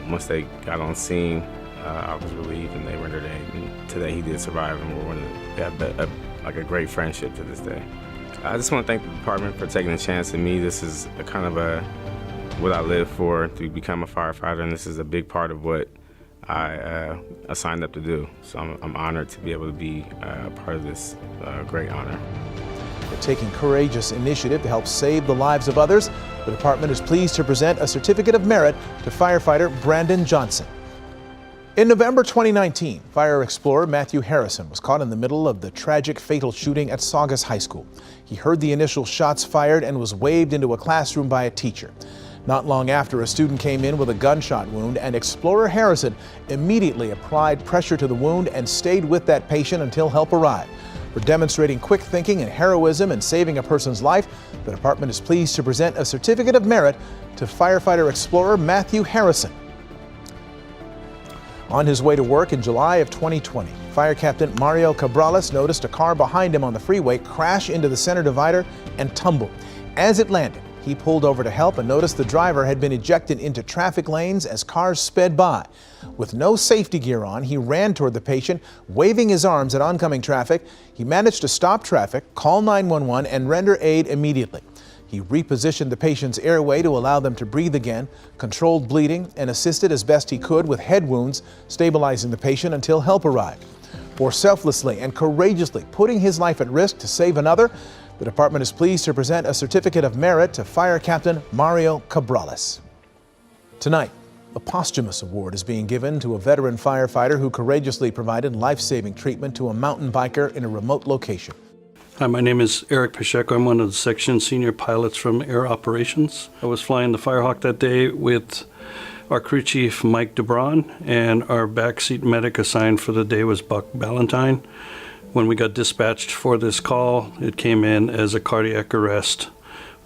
Once they got on scene, I was relieved and they rendered aid. And today he did survive, and we have a great friendship to this day. I just want to thank the department for taking a chance on me. This is what I live for, to become a firefighter, and this is a big part of what I signed up to do. So I'm honored to be able to be a part of this great honor. For taking courageous initiative to help save the lives of others, the department is pleased to present a certificate of merit to firefighter Brandon Johnson. In November 2019, fire explorer Matthew Harrison was caught in the middle of the tragic fatal shooting at Saugus High School. He heard the initial shots fired and was waved into a classroom by a teacher. Not long after, a student came in with a gunshot wound, and Explorer Harrison immediately applied pressure to the wound and stayed with that patient until help arrived. For demonstrating quick thinking and heroism in saving a person's life, the department is pleased to present a certificate of merit to firefighter explorer Matthew Harrison. On his way to work in July of 2020, Fire Captain Mario Cabrales noticed a car behind him on the freeway crash into the center divider and tumble. As it landed, he pulled over to help and noticed the driver had been ejected into traffic lanes as cars sped by. With no safety gear on, he ran toward the patient, waving his arms at oncoming traffic. He managed to stop traffic, call 911, and render aid immediately. He repositioned the patient's airway to allow them to breathe again, controlled bleeding, and assisted as best he could with head wounds, stabilizing the patient until help arrived. For selflessly and courageously putting his life at risk to save another, the department is pleased to present a certificate of merit to Fire Captain Mario Cabrales. Tonight, a posthumous award is being given to a veteran firefighter who courageously provided life-saving treatment to a mountain biker in a remote location. Hi, my name is Eric Pacheco. I'm one of the section senior pilots from Air Operations. I was flying the Firehawk that day with our crew chief, Mike DeBron, and our backseat medic assigned for the day was Buck Ballantyne. When we got dispatched for this call, it came in as a cardiac arrest.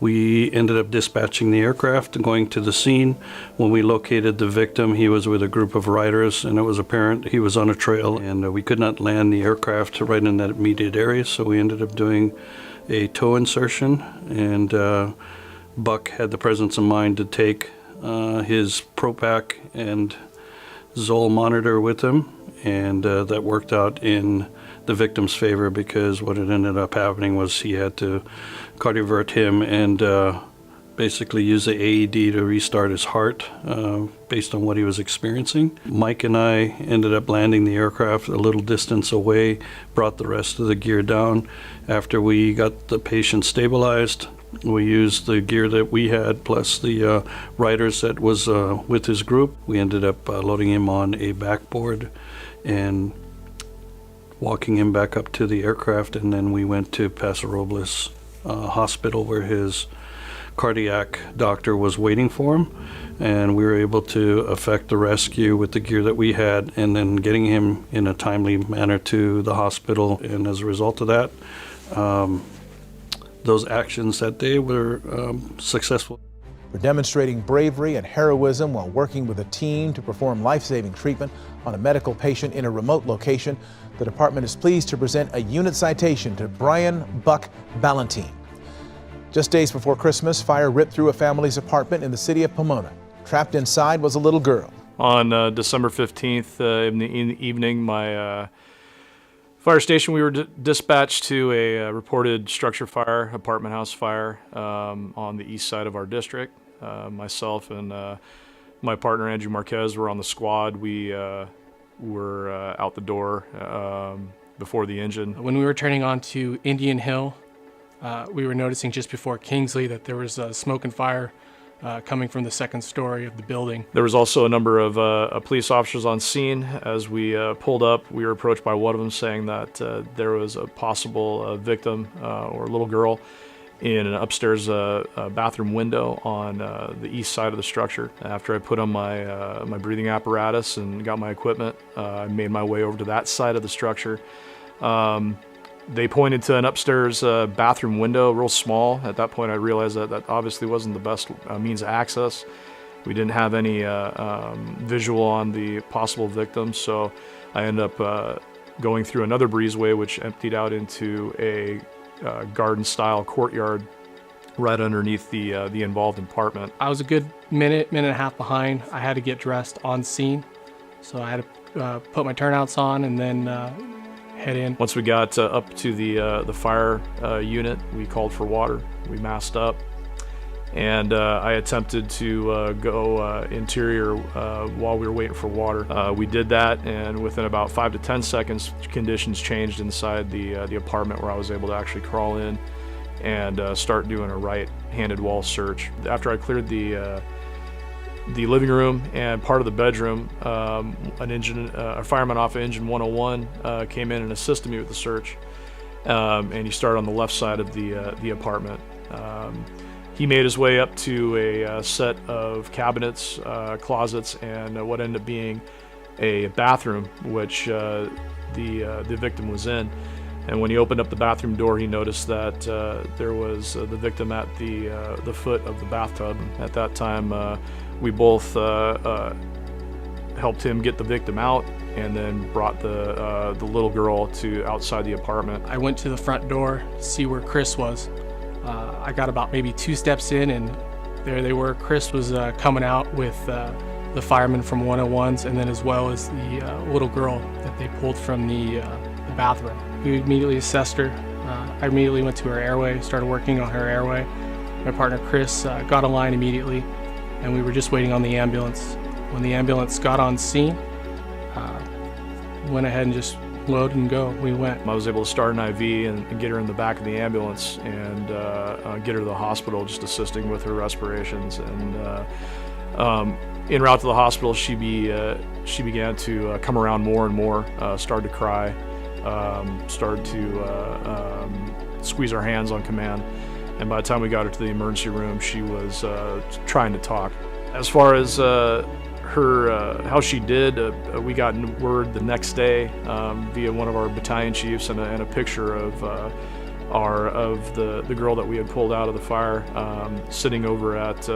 We ended up dispatching the aircraft and going to the scene. When we located the victim, he was with a group of riders, and it was apparent he was on a trail, and we could not land the aircraft right in that immediate area, so we ended up doing a toe insertion, and Buck had the presence of mind to take his Propac and Zoll monitor with him, and that worked out in the victim's favor, because what had ended up happening was he had to cardiovert him and basically use the AED to restart his heart based on what he was experiencing. Mike and I ended up landing the aircraft a little distance away, brought the rest of the gear down. After we got the patient stabilized, we used the gear that we had plus the riders that was with his group. We ended up loading him on a backboard and walking him back up to the aircraft, and then we went to Paso Robles Hospital, where his cardiac doctor was waiting for him, and we were able to effect the rescue with the gear that we had, and then getting him in a timely manner to the hospital. And as a result of that, those actions that day were successful. For demonstrating bravery and heroism while working with a team to perform life-saving treatment on a medical patient in a remote location, the department is pleased to present a unit citation to Brian Buck Ballantine. Just days before Christmas, fire ripped through a family's apartment in the city of Pomona. Trapped inside was a little girl. On December 15th in the evening, my fire station, we were dispatched to a reported structure fire, apartment house fire on the east side of our district. Myself and my partner, Andrew Marquez, were on the squad. We were out the door before the engine. When we were turning on to Indian Hill, we were noticing just before Kingsley that there was smoke and fire coming from the second story of the building. There was also a number of police officers on scene. As we pulled up, we were approached by one of them saying that there was a possible victim or little girl in an upstairs bathroom window on the east side of the structure. After I put on my breathing apparatus and got my equipment, I made my way over to that side of the structure. They pointed to an upstairs bathroom window, real small. At that point, I realized that that obviously wasn't the best means of access. We didn't have any visual on the possible victim, so I ended up going through another breezeway, which emptied out into a garden-style courtyard right underneath the involved apartment. I was a good minute and a half behind. I had to get dressed on scene, so I had to put my turnouts on and then head in. Once we got up to the fire unit, we called for water. We masked up, and I attempted to go interior while we were waiting for water. We did that, and within about 5 to 10 seconds, conditions changed inside the apartment, where I was able to actually crawl in and start doing a right-handed wall search. After I cleared the living room and part of the bedroom, a fireman off of engine 101 came in and assisted me with the search, and he started on the left side of the apartment. He made his way up to a set of cabinets, closets, and what ended up being a bathroom, which the victim was in. And when he opened up the bathroom door, he noticed that there was the victim at the foot of the bathtub. At that time, we both helped him get the victim out, and then brought the little girl to outside the apartment. I went to the front door to see where Chris was. I got about maybe 2 steps in, and there they were. Chris was coming out with the firemen from 101s, and then as well as the little girl that they pulled from the bathroom. We immediately assessed her. I immediately went to her airway, started working on her airway. My partner Chris got a line immediately, and we were just waiting on the ambulance. When the ambulance got on scene, went ahead and just load and go. We went. I was able to start an IV and get her in the back of the ambulance and get her to the hospital, just assisting with her respirations. And en route to the hospital, she began to come around more and more, started to cry, started to squeeze our hands on command. And by the time we got her to the emergency room, she was trying to talk. As far as how she did, we got word the next day via one of our battalion chiefs and a picture of the girl that we had pulled out of the fire, sitting over at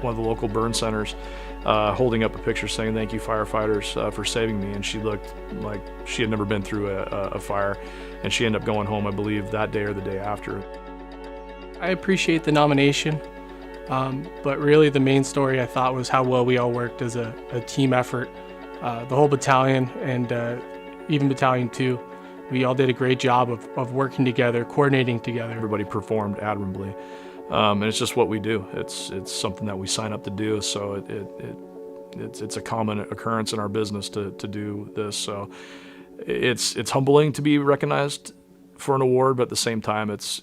one of the local burn centers, holding up a picture saying, "Thank you, firefighters, for saving me." And she looked like she had never been through a fire, and she ended up going home, I believe, that day or the day after. I appreciate the nomination, but really the main story I thought was how well we all worked as a team effort. The whole battalion and even Battalion 2, we all did a great job of working together, coordinating together. Everybody performed admirably, and it's just what we do. It's something that we sign up to do, so it's a common occurrence in our business to do this. So it's humbling to be recognized for an award, but at the same time, it's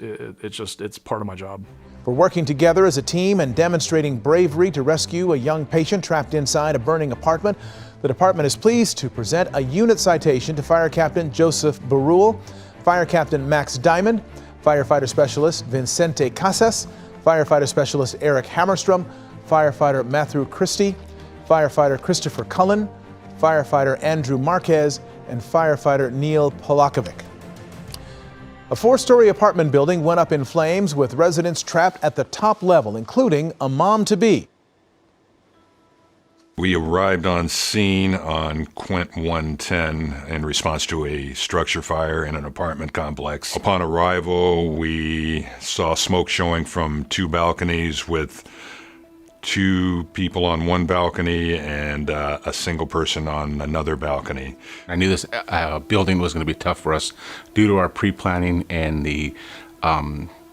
part of my job. For working together as a team and demonstrating bravery to rescue a young patient trapped inside a burning apartment, the department is pleased to present a unit citation to Fire Captain Joseph Barul, Fire Captain Max Diamond, Firefighter Specialist Vincente Casas, Firefighter Specialist Eric Hammerstrom, Firefighter Matthew Christie, Firefighter Christopher Cullen, Firefighter Andrew Marquez, and Firefighter Neil Polakovic. A 4-story apartment building went up in flames with residents trapped at the top level, including a mom-to-be. We arrived on scene on Quint 110 in response to a structure fire in an apartment complex. Upon arrival, we saw smoke showing from 2 balconies with 2 people on one balcony and a single person on another balcony. I knew this building was going to be tough for us due to our pre-planning and the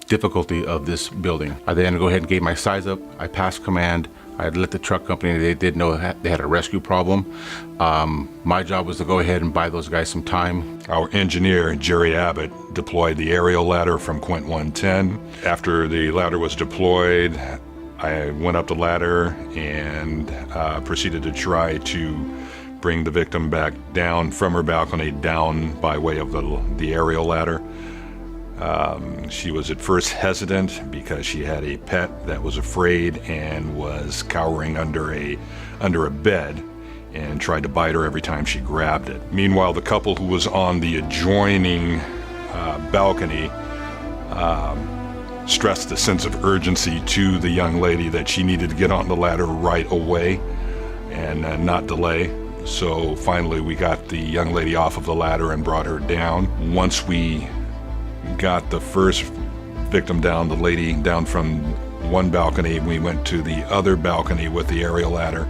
difficulty of this building. I then go ahead and gave my size up. I passed command. I had let the truck company, they did know they had a rescue problem. My job was to go ahead and buy those guys some time. Our engineer, Jerry Abbott, deployed the aerial ladder from Quint 110. After the ladder was deployed, I went up the ladder and proceeded to try to bring the victim back down from her balcony down by way of the aerial ladder. She was at first hesitant because she had a pet that was afraid and was cowering under a bed and tried to bite her every time she grabbed it. Meanwhile, the couple who was on the adjoining balcony stressed a sense of urgency to the young lady that she needed to get on the ladder right away and not delay. So finally we got the young lady off of the ladder and brought her down. Once we got the first victim down, the lady down from one balcony, we went to the other balcony with the aerial ladder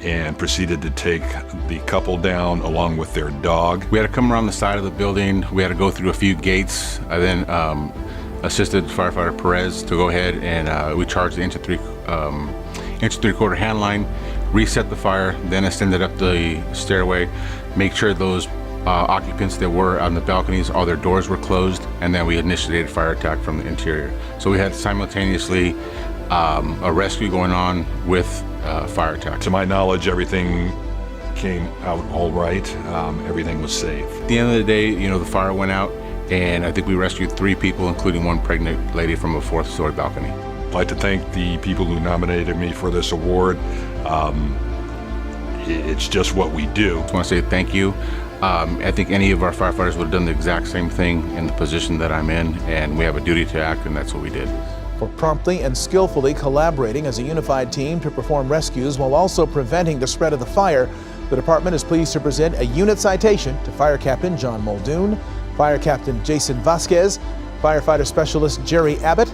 and proceeded to take the couple down along with their dog. We had to come around the side of the building. We had to go through a few gates. I then assisted Firefighter Perez to go ahead and we charged the inch and three-quarter hand line, reset the fire, then ascended up the stairway, make sure those occupants that were on the balconies, all their doors were closed, and then we initiated fire attack from the interior. So we had simultaneously a rescue going on with fire attack. To my knowledge, everything came out all right. Everything was safe. At the end of the day, the fire went out, and I think we rescued 3 people, including one pregnant lady from a 4th-story balcony. I'd like to thank the people who nominated me for this award. It's just what we do. I just want to say thank you. I think any of our firefighters would have done the exact same thing in the position that I'm in, and we have a duty to act, and that's what we did. For promptly and skillfully collaborating as a unified team to perform rescues while also preventing the spread of the fire, the department is pleased to present a unit citation to Fire Captain John Muldoon, Fire Captain Jason Vasquez, Firefighter Specialist Jerry Abbott,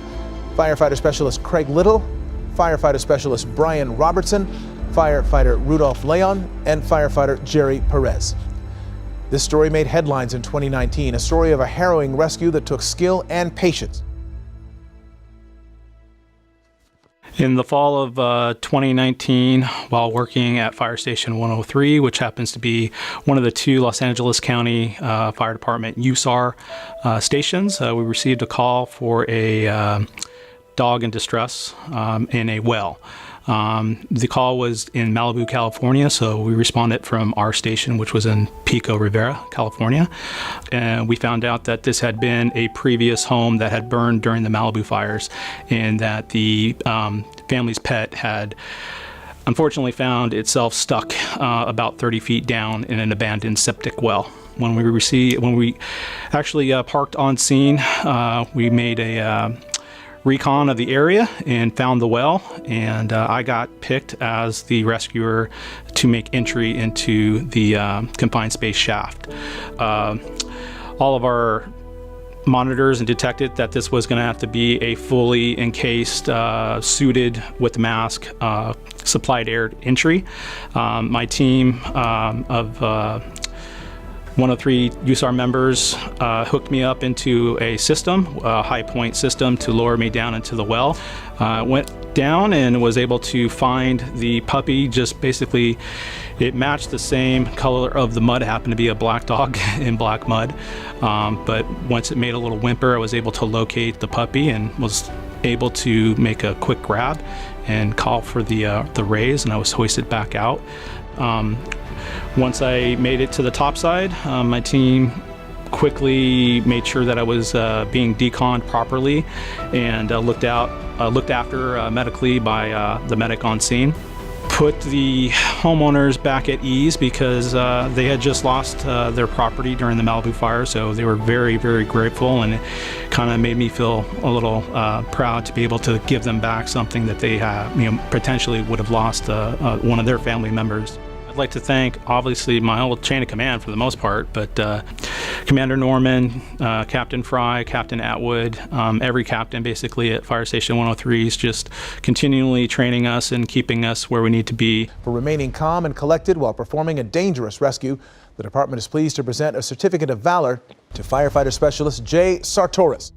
Firefighter Specialist Craig Little, Firefighter Specialist Brian Robertson, Firefighter Rudolph Leon, and Firefighter Jerry Perez. This story made headlines in 2019, a story of a harrowing rescue that took skill and patience. In the fall of 2019, while working at Fire Station 103, which happens to be one of the 2 Los Angeles County Fire Department USAR stations, we received a call for a dog in distress in a well. The call was in Malibu, California, so we responded from our station, which was in Pico Rivera, California. And we found out that this had been a previous home that had burned during the Malibu fires, and that the family's pet had unfortunately found itself stuck about 30 feet down in an abandoned septic well. When we actually parked on scene, we made a recon of the area and found the well, and I got picked as the rescuer to make entry into the confined space shaft. All of our monitors and detected that this was going to have to be a fully encased, suited with mask, supplied air entry. My team of 103 USAR members hooked me up into a system, a high point system, to lower me down into the well. Went down and was able to find the puppy. Just basically, it matched the same color of the mud. It happened to be a black dog in black mud. But once it made a little whimper, I was able to locate the puppy and was able to make a quick grab and call for the raise, and I was hoisted back out. Once I made it to the top side, my team quickly made sure that I was being deconned properly and looked after medically by the medic on scene. Put the homeowners back at ease because they had just lost their property during the Malibu fire, so they were very, very grateful, and it kind of made me feel a little proud to be able to give them back something that they potentially would have lost one of their family members. I'd like to thank, obviously, my whole chain of command for the most part, but Commander Norman, Captain Fry, Captain Atwood, every captain basically at Fire Station 103 is just continually training us and keeping us where we need to be. For remaining calm and collected while performing a dangerous rescue, the department is pleased to present a Certificate of Valor to Firefighter Specialist Jay Sartoris.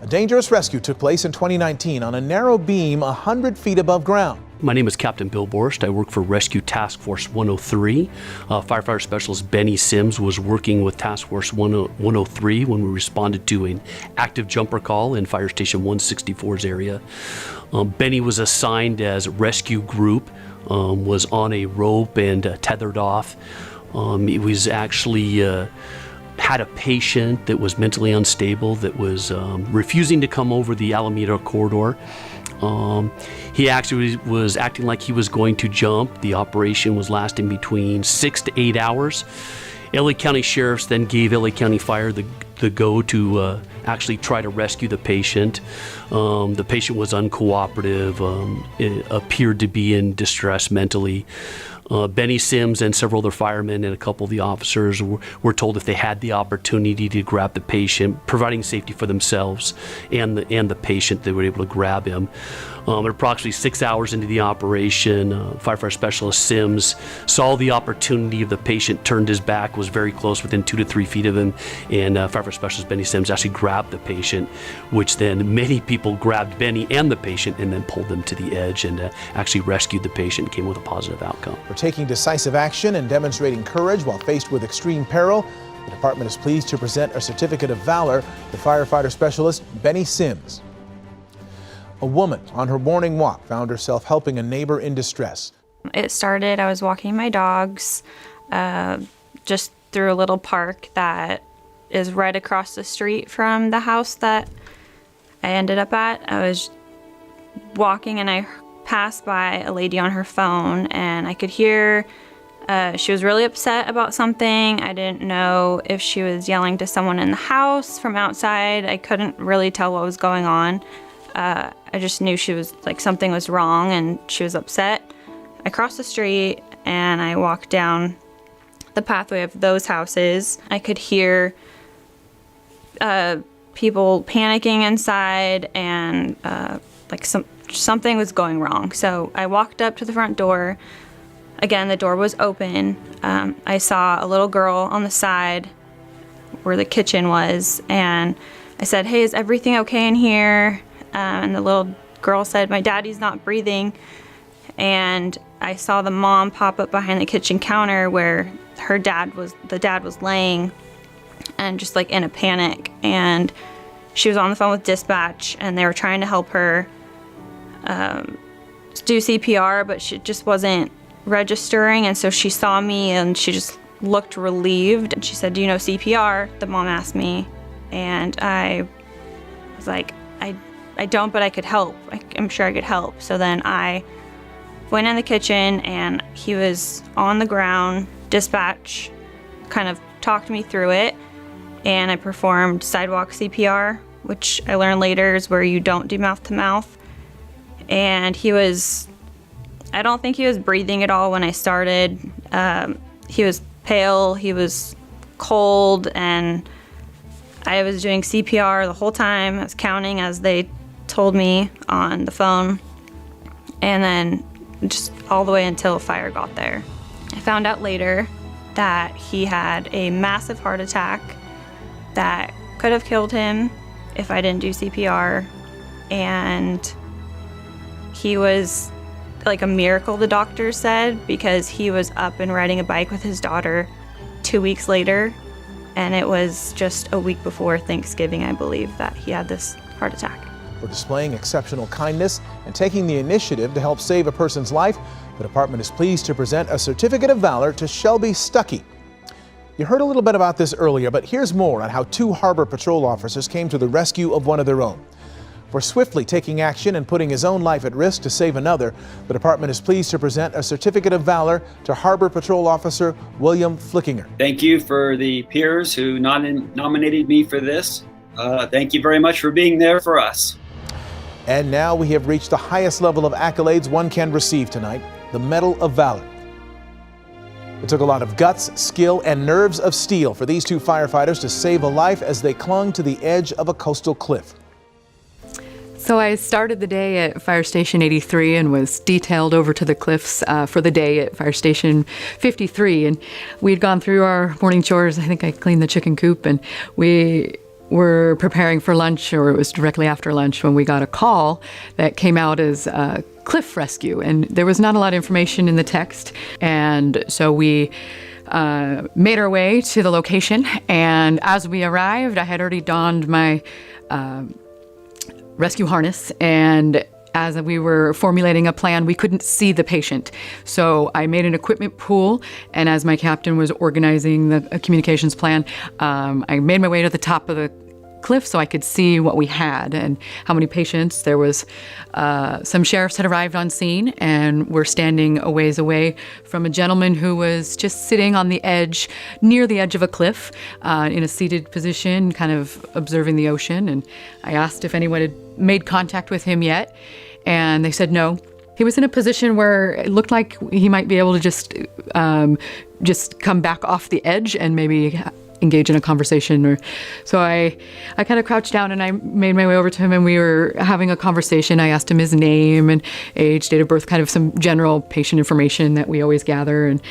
A dangerous rescue took place in 2019 on a narrow beam 100 feet above ground. My name is Captain Bill Borst. I work for Rescue Task Force 103. Firefighter Specialist Benny Sims was working with Task Force 103 when we responded to an active jumper call in Fire Station 164's area. Benny was assigned as rescue group, was on a rope and tethered off. He was actually had a patient that was mentally unstable that was refusing to come over the Alameda corridor. He actually was acting like he was going to jump. The operation was lasting between 6 to 8 hours. LA County Sheriffs then gave LA County Fire the go to actually try to rescue the patient. The patient was uncooperative, it appeared to be in distress mentally. Benny Sims and several other firemen and a couple of the officers were told if they had the opportunity to grab the patient, providing safety for themselves and the patient, they were able to grab him. Approximately 6 hours into the operation, Firefighter Specialist Sims saw the opportunity of the patient, turned his back, was very close, within 2 to 3 feet of him, and Firefighter Specialist Benny Sims actually grabbed the patient, which then many people grabbed Benny and the patient and then pulled them to the edge and actually rescued the patient and came with a positive outcome. For taking decisive action and demonstrating courage while faced with extreme peril, the department is pleased to present a Certificate of Valor to Firefighter Specialist Benny Sims. A woman on her morning walk found herself helping a neighbor in distress. It started, I was walking my dogs just through a little park that is right across the street from the house that I ended up at. I was walking and I passed by a lady on her phone and I could hear she was really upset about something. I didn't know if she was yelling to someone in the house from outside. I couldn't really tell what was going on. I just knew she was like something was wrong and she was upset. I crossed the street and I walked down the pathway of those houses. I could hear people panicking inside and like something was going wrong. So I walked up to the front door. Again, the door was open. I saw a little girl on the side where the kitchen was and I said, "Hey, is everything okay in here?" And the little girl said, "My daddy's not breathing." And I saw the mom pop up behind the kitchen counter where the dad was laying and just like in a panic. And she was on the phone with dispatch and they were trying to help her do CPR, but she just wasn't registering. And so she saw me and she just looked relieved. And she said, "Do you know CPR?" The mom asked me. And I was like, I don't, but I could help. I'm sure I could help. So then I went in the kitchen and he was on the ground. Dispatch kind of talked me through it and I performed sidewalk CPR, which I learned later is where you don't do mouth to mouth. And I don't think he was breathing at all when I started. He was pale, he was cold, and I was doing CPR the whole time. I was counting as they told me on the phone, and then just all the way until fire got there. I found out later that he had a massive heart attack that could have killed him if I didn't do CPR, and he was like a miracle, the doctor said, because he was up and riding a bike with his daughter 2 weeks later, and it was just a week before Thanksgiving, I believe, that he had this heart attack. For displaying exceptional kindness and taking the initiative to help save a person's life, the department is pleased to present a Certificate of Valor to Shelby Stuckey. You heard a little bit about this earlier, but here's more on how 2 Harbor Patrol officers came to the rescue of one of their own. For swiftly taking action and putting his own life at risk to save another, the department is pleased to present a Certificate of Valor to Harbor Patrol Officer William Flickinger. Thank you for the peers who nominated me for this. Thank you very much for being there for us. And now we have reached the highest level of accolades one can receive tonight, the Medal of Valor. It took a lot of guts, skill, and nerves of steel for these 2 firefighters to save a life as they clung to the edge of a coastal cliff. So I started the day at Fire Station 83 and was detailed over to the cliffs for the day at Fire Station 53. And we had gone through our morning chores. I think I cleaned the chicken coop, and we were preparing for lunch, or it was directly after lunch, when we got a call that came out as a cliff rescue. And there was not a lot of information in the text. And so we made our way to the location. And as we arrived, I had already donned my rescue harness, and as we were formulating a plan, we couldn't see the patient. So I made an equipment pool, and as my captain was organizing the communications plan, I made my way to the top of the cliff so I could see what we had and how many patients. There was some sheriffs had arrived on scene and were standing a ways away from a gentleman who was just sitting on the edge, near the edge of a cliff, in a seated position, kind of observing the ocean. And I asked if anyone had made contact with him yet, and they said no. He was in a position where it looked like he might be able to just come back off the edge and maybe engage in a conversation. So I kind of crouched down and I made my way over to him, and we were having a conversation. I asked him his name and age, date of birth, kind of some general patient information that we always gather. And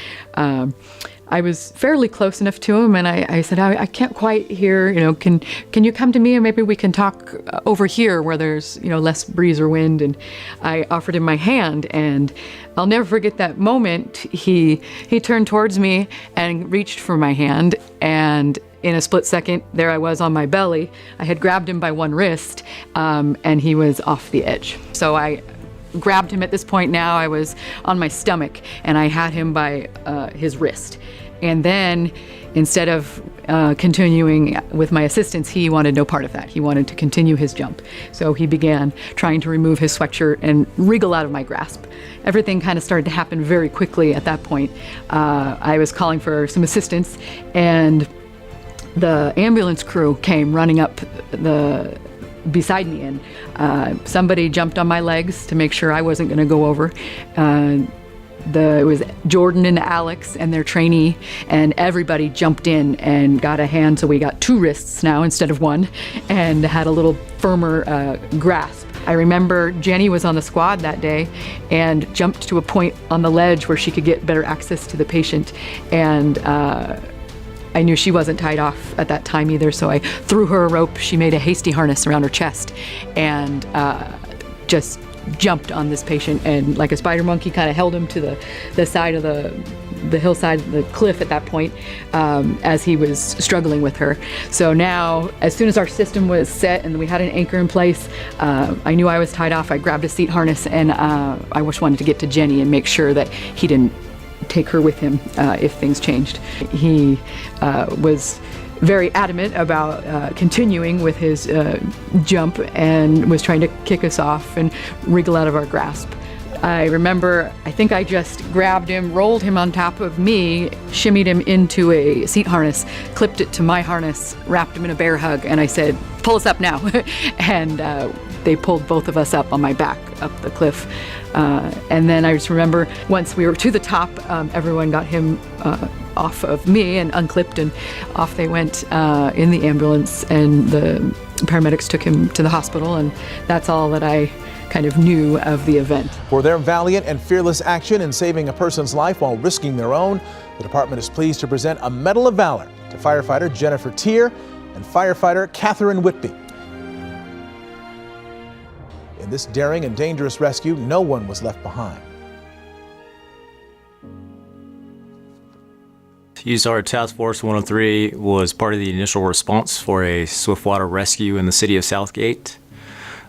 I was fairly close enough to him, and I said, I can't quite hear, can you come to me and maybe we can talk over here where there's, less breeze or wind. And I offered him my hand, and I'll never forget that moment. He turned towards me and reached for my hand, and in a split second, there I was on my belly. I had grabbed him by one wrist, and he was off the edge. So I grabbed him at this point. Now I was on my stomach, and I had him by his wrist. And then instead of continuing with my assistance, he wanted no part of that. He wanted to continue his jump. So he began trying to remove his sweatshirt and wriggle out of my grasp. Everything kind of started to happen very quickly at that point. I was calling for some assistance, and the ambulance crew came running up beside me, and somebody jumped on my legs to make sure I wasn't going to go over. It was Jordan and Alex and their trainee, and everybody jumped in and got a hand, so we got 2 wrists now instead of 1, and had a little firmer grasp. I remember Jenny was on the squad that day and jumped to a point on the ledge where she could get better access to the patient, and I knew she wasn't tied off at that time either, so I threw her a rope. She made a hasty harness around her chest and just jumped on this patient, and like a spider monkey kind of held him to the side of the hillside, the cliff at that point, as he was struggling with her. So now, as soon as our system was set and we had an anchor in place, I knew I was tied off. I grabbed a seat harness, and I just wanted to get to Jenny and make sure that he didn't take her with him if things changed. He was very adamant about continuing with his jump, and was trying to kick us off and wriggle out of our grasp. I remember, I think I just grabbed him, rolled him on top of me, shimmied him into a seat harness, clipped it to my harness, wrapped him in a bear hug, and I said, "Pull us up now." And they pulled both of us up on my back up the cliff. And then I just remember once we were to the top, everyone got him off of me and unclipped, and off they went in the ambulance, and the paramedics took him to the hospital, and that's all that I kind of knew of the event. For their valiant and fearless action in saving a person's life while risking their own, the department is pleased to present a Medal of Valor to firefighter Jennifer Tier and firefighter Catherine Whitby. In this daring and dangerous rescue, no one was left behind. USAR Task Force 103 was part of the initial response for a swiftwater rescue in the city of Southgate.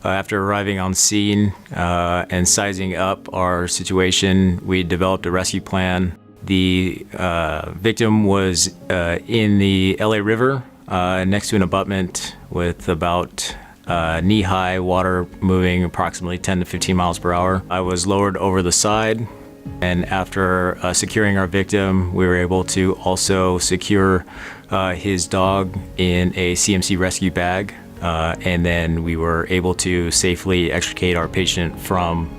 After arriving on scene and sizing up our situation, we developed a rescue plan. The victim was in the LA River next to an abutment with about knee-high water moving approximately 10 to 15 miles per hour. I was lowered over the side, and after securing our victim, we were able to also secure his dog in a CMC rescue bag, and then we were able to safely extricate our patient from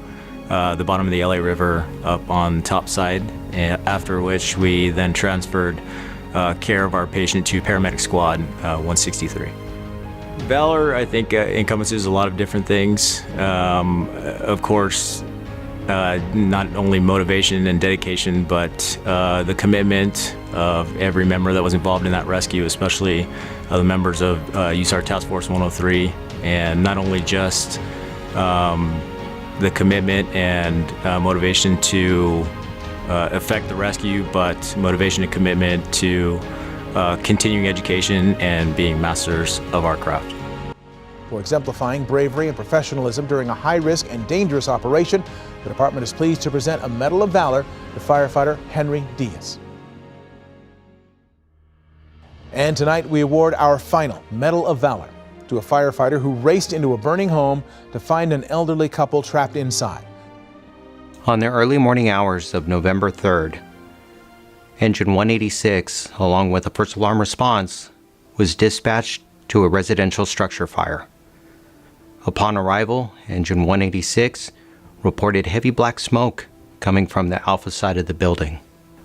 the bottom of the LA River up on the top side, after which we then transferred care of our patient to paramedic squad 163. Valor, I think, encompasses a lot of different things. Of course, not only motivation and dedication, but the commitment of every member that was involved in that rescue, especially the members of USAR Task Force 103, and not only just the commitment and motivation to effect the rescue, but motivation and commitment to continuing education and being masters of our craft. For exemplifying bravery and professionalism during a high-risk and dangerous operation, the department is pleased to present a Medal of Valor to firefighter Henry Diaz. And tonight we award our final Medal of Valor to a firefighter who raced into a burning home to find an elderly couple trapped inside. On the early morning hours of November 3rd, Engine 186, along with a first alarm response, was dispatched to a residential structure fire. Upon arrival, Engine 186 reported heavy black smoke coming from the alpha side of the building.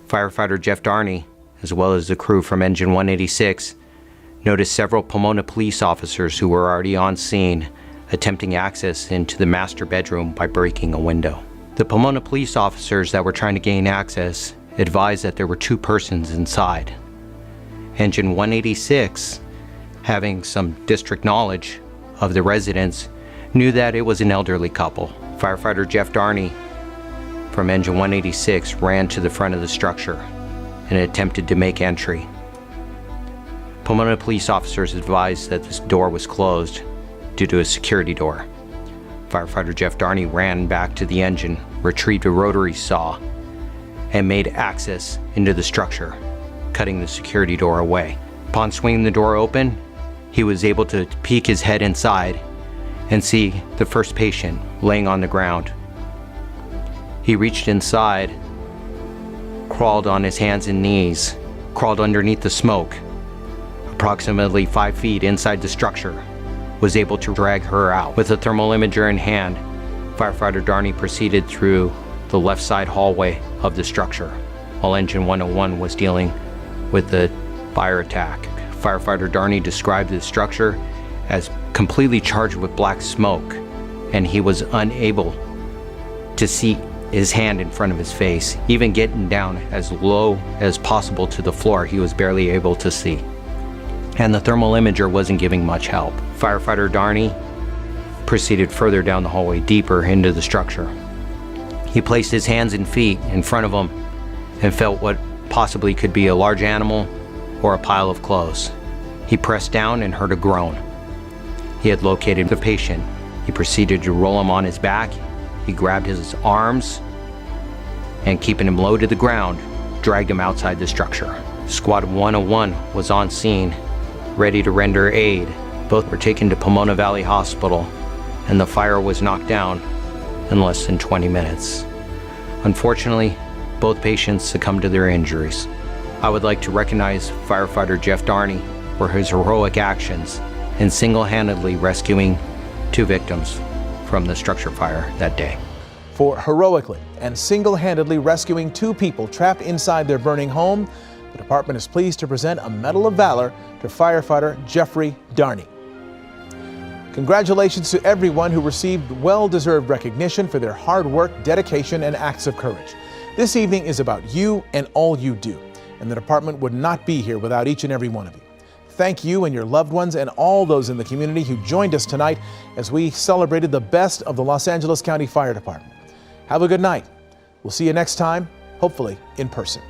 Firefighter Jeff Darney, as well as the crew from Engine 186, noticed several Pomona police officers who were already on scene attempting access into the master bedroom by breaking a window. The Pomona police officers that were trying to gain access advised that there were 2 persons inside. Engine 186, having some district knowledge of the residents, knew that it was an elderly couple. Firefighter Jeff Darney from Engine 186 ran to the front of the structure and attempted to make entry. Pomona police officers advised that this door was closed due to a security door. Firefighter Jeff Darney ran back to the engine, retrieved a rotary saw, and made access into the structure, cutting the security door away. Upon swinging the door open, he was able to peek his head inside and see the first patient laying on the ground. He reached inside, crawled on his hands and knees, crawled underneath the smoke, approximately 5 feet inside the structure, was able to drag her out. With a thermal imager in hand, Firefighter Darney proceeded through the left side hallway of the structure, while Engine 101 was dealing with the fire attack. Firefighter Darney described the structure as completely charged with black smoke, and he was unable to see his hand in front of his face. Even getting down as low as possible to the floor, he was barely able to see. And the thermal imager wasn't giving much help. Firefighter Darney proceeded further down the hallway, deeper into the structure. He placed his hands and feet in front of him and felt what possibly could be a large animal or a pile of clothes. He pressed down and heard a groan. He had located the patient. He proceeded to roll him on his back. He grabbed his arms and, keeping him low to the ground, dragged him outside the structure. Squad 101 was on scene, ready to render aid. Both were taken to Pomona Valley Hospital, and the fire was knocked down in less than 20 minutes. Unfortunately, both patients succumbed to their injuries. I would like to recognize Firefighter Jeff Darney for his heroic actions in single-handedly rescuing 2 victims from the structure fire that day. For heroically and single-handedly rescuing 2 people trapped inside their burning home, the department is pleased to present a Medal of Valor to firefighter Jeffrey Darney. Congratulations to everyone who received well-deserved recognition for their hard work, dedication, and acts of courage. This evening is about you and all you do, and the department would not be here without each and every one of you. Thank you and your loved ones and all those in the community who joined us tonight as we celebrated the best of the Los Angeles County Fire Department. Have a good night. We'll see you next time, hopefully in person.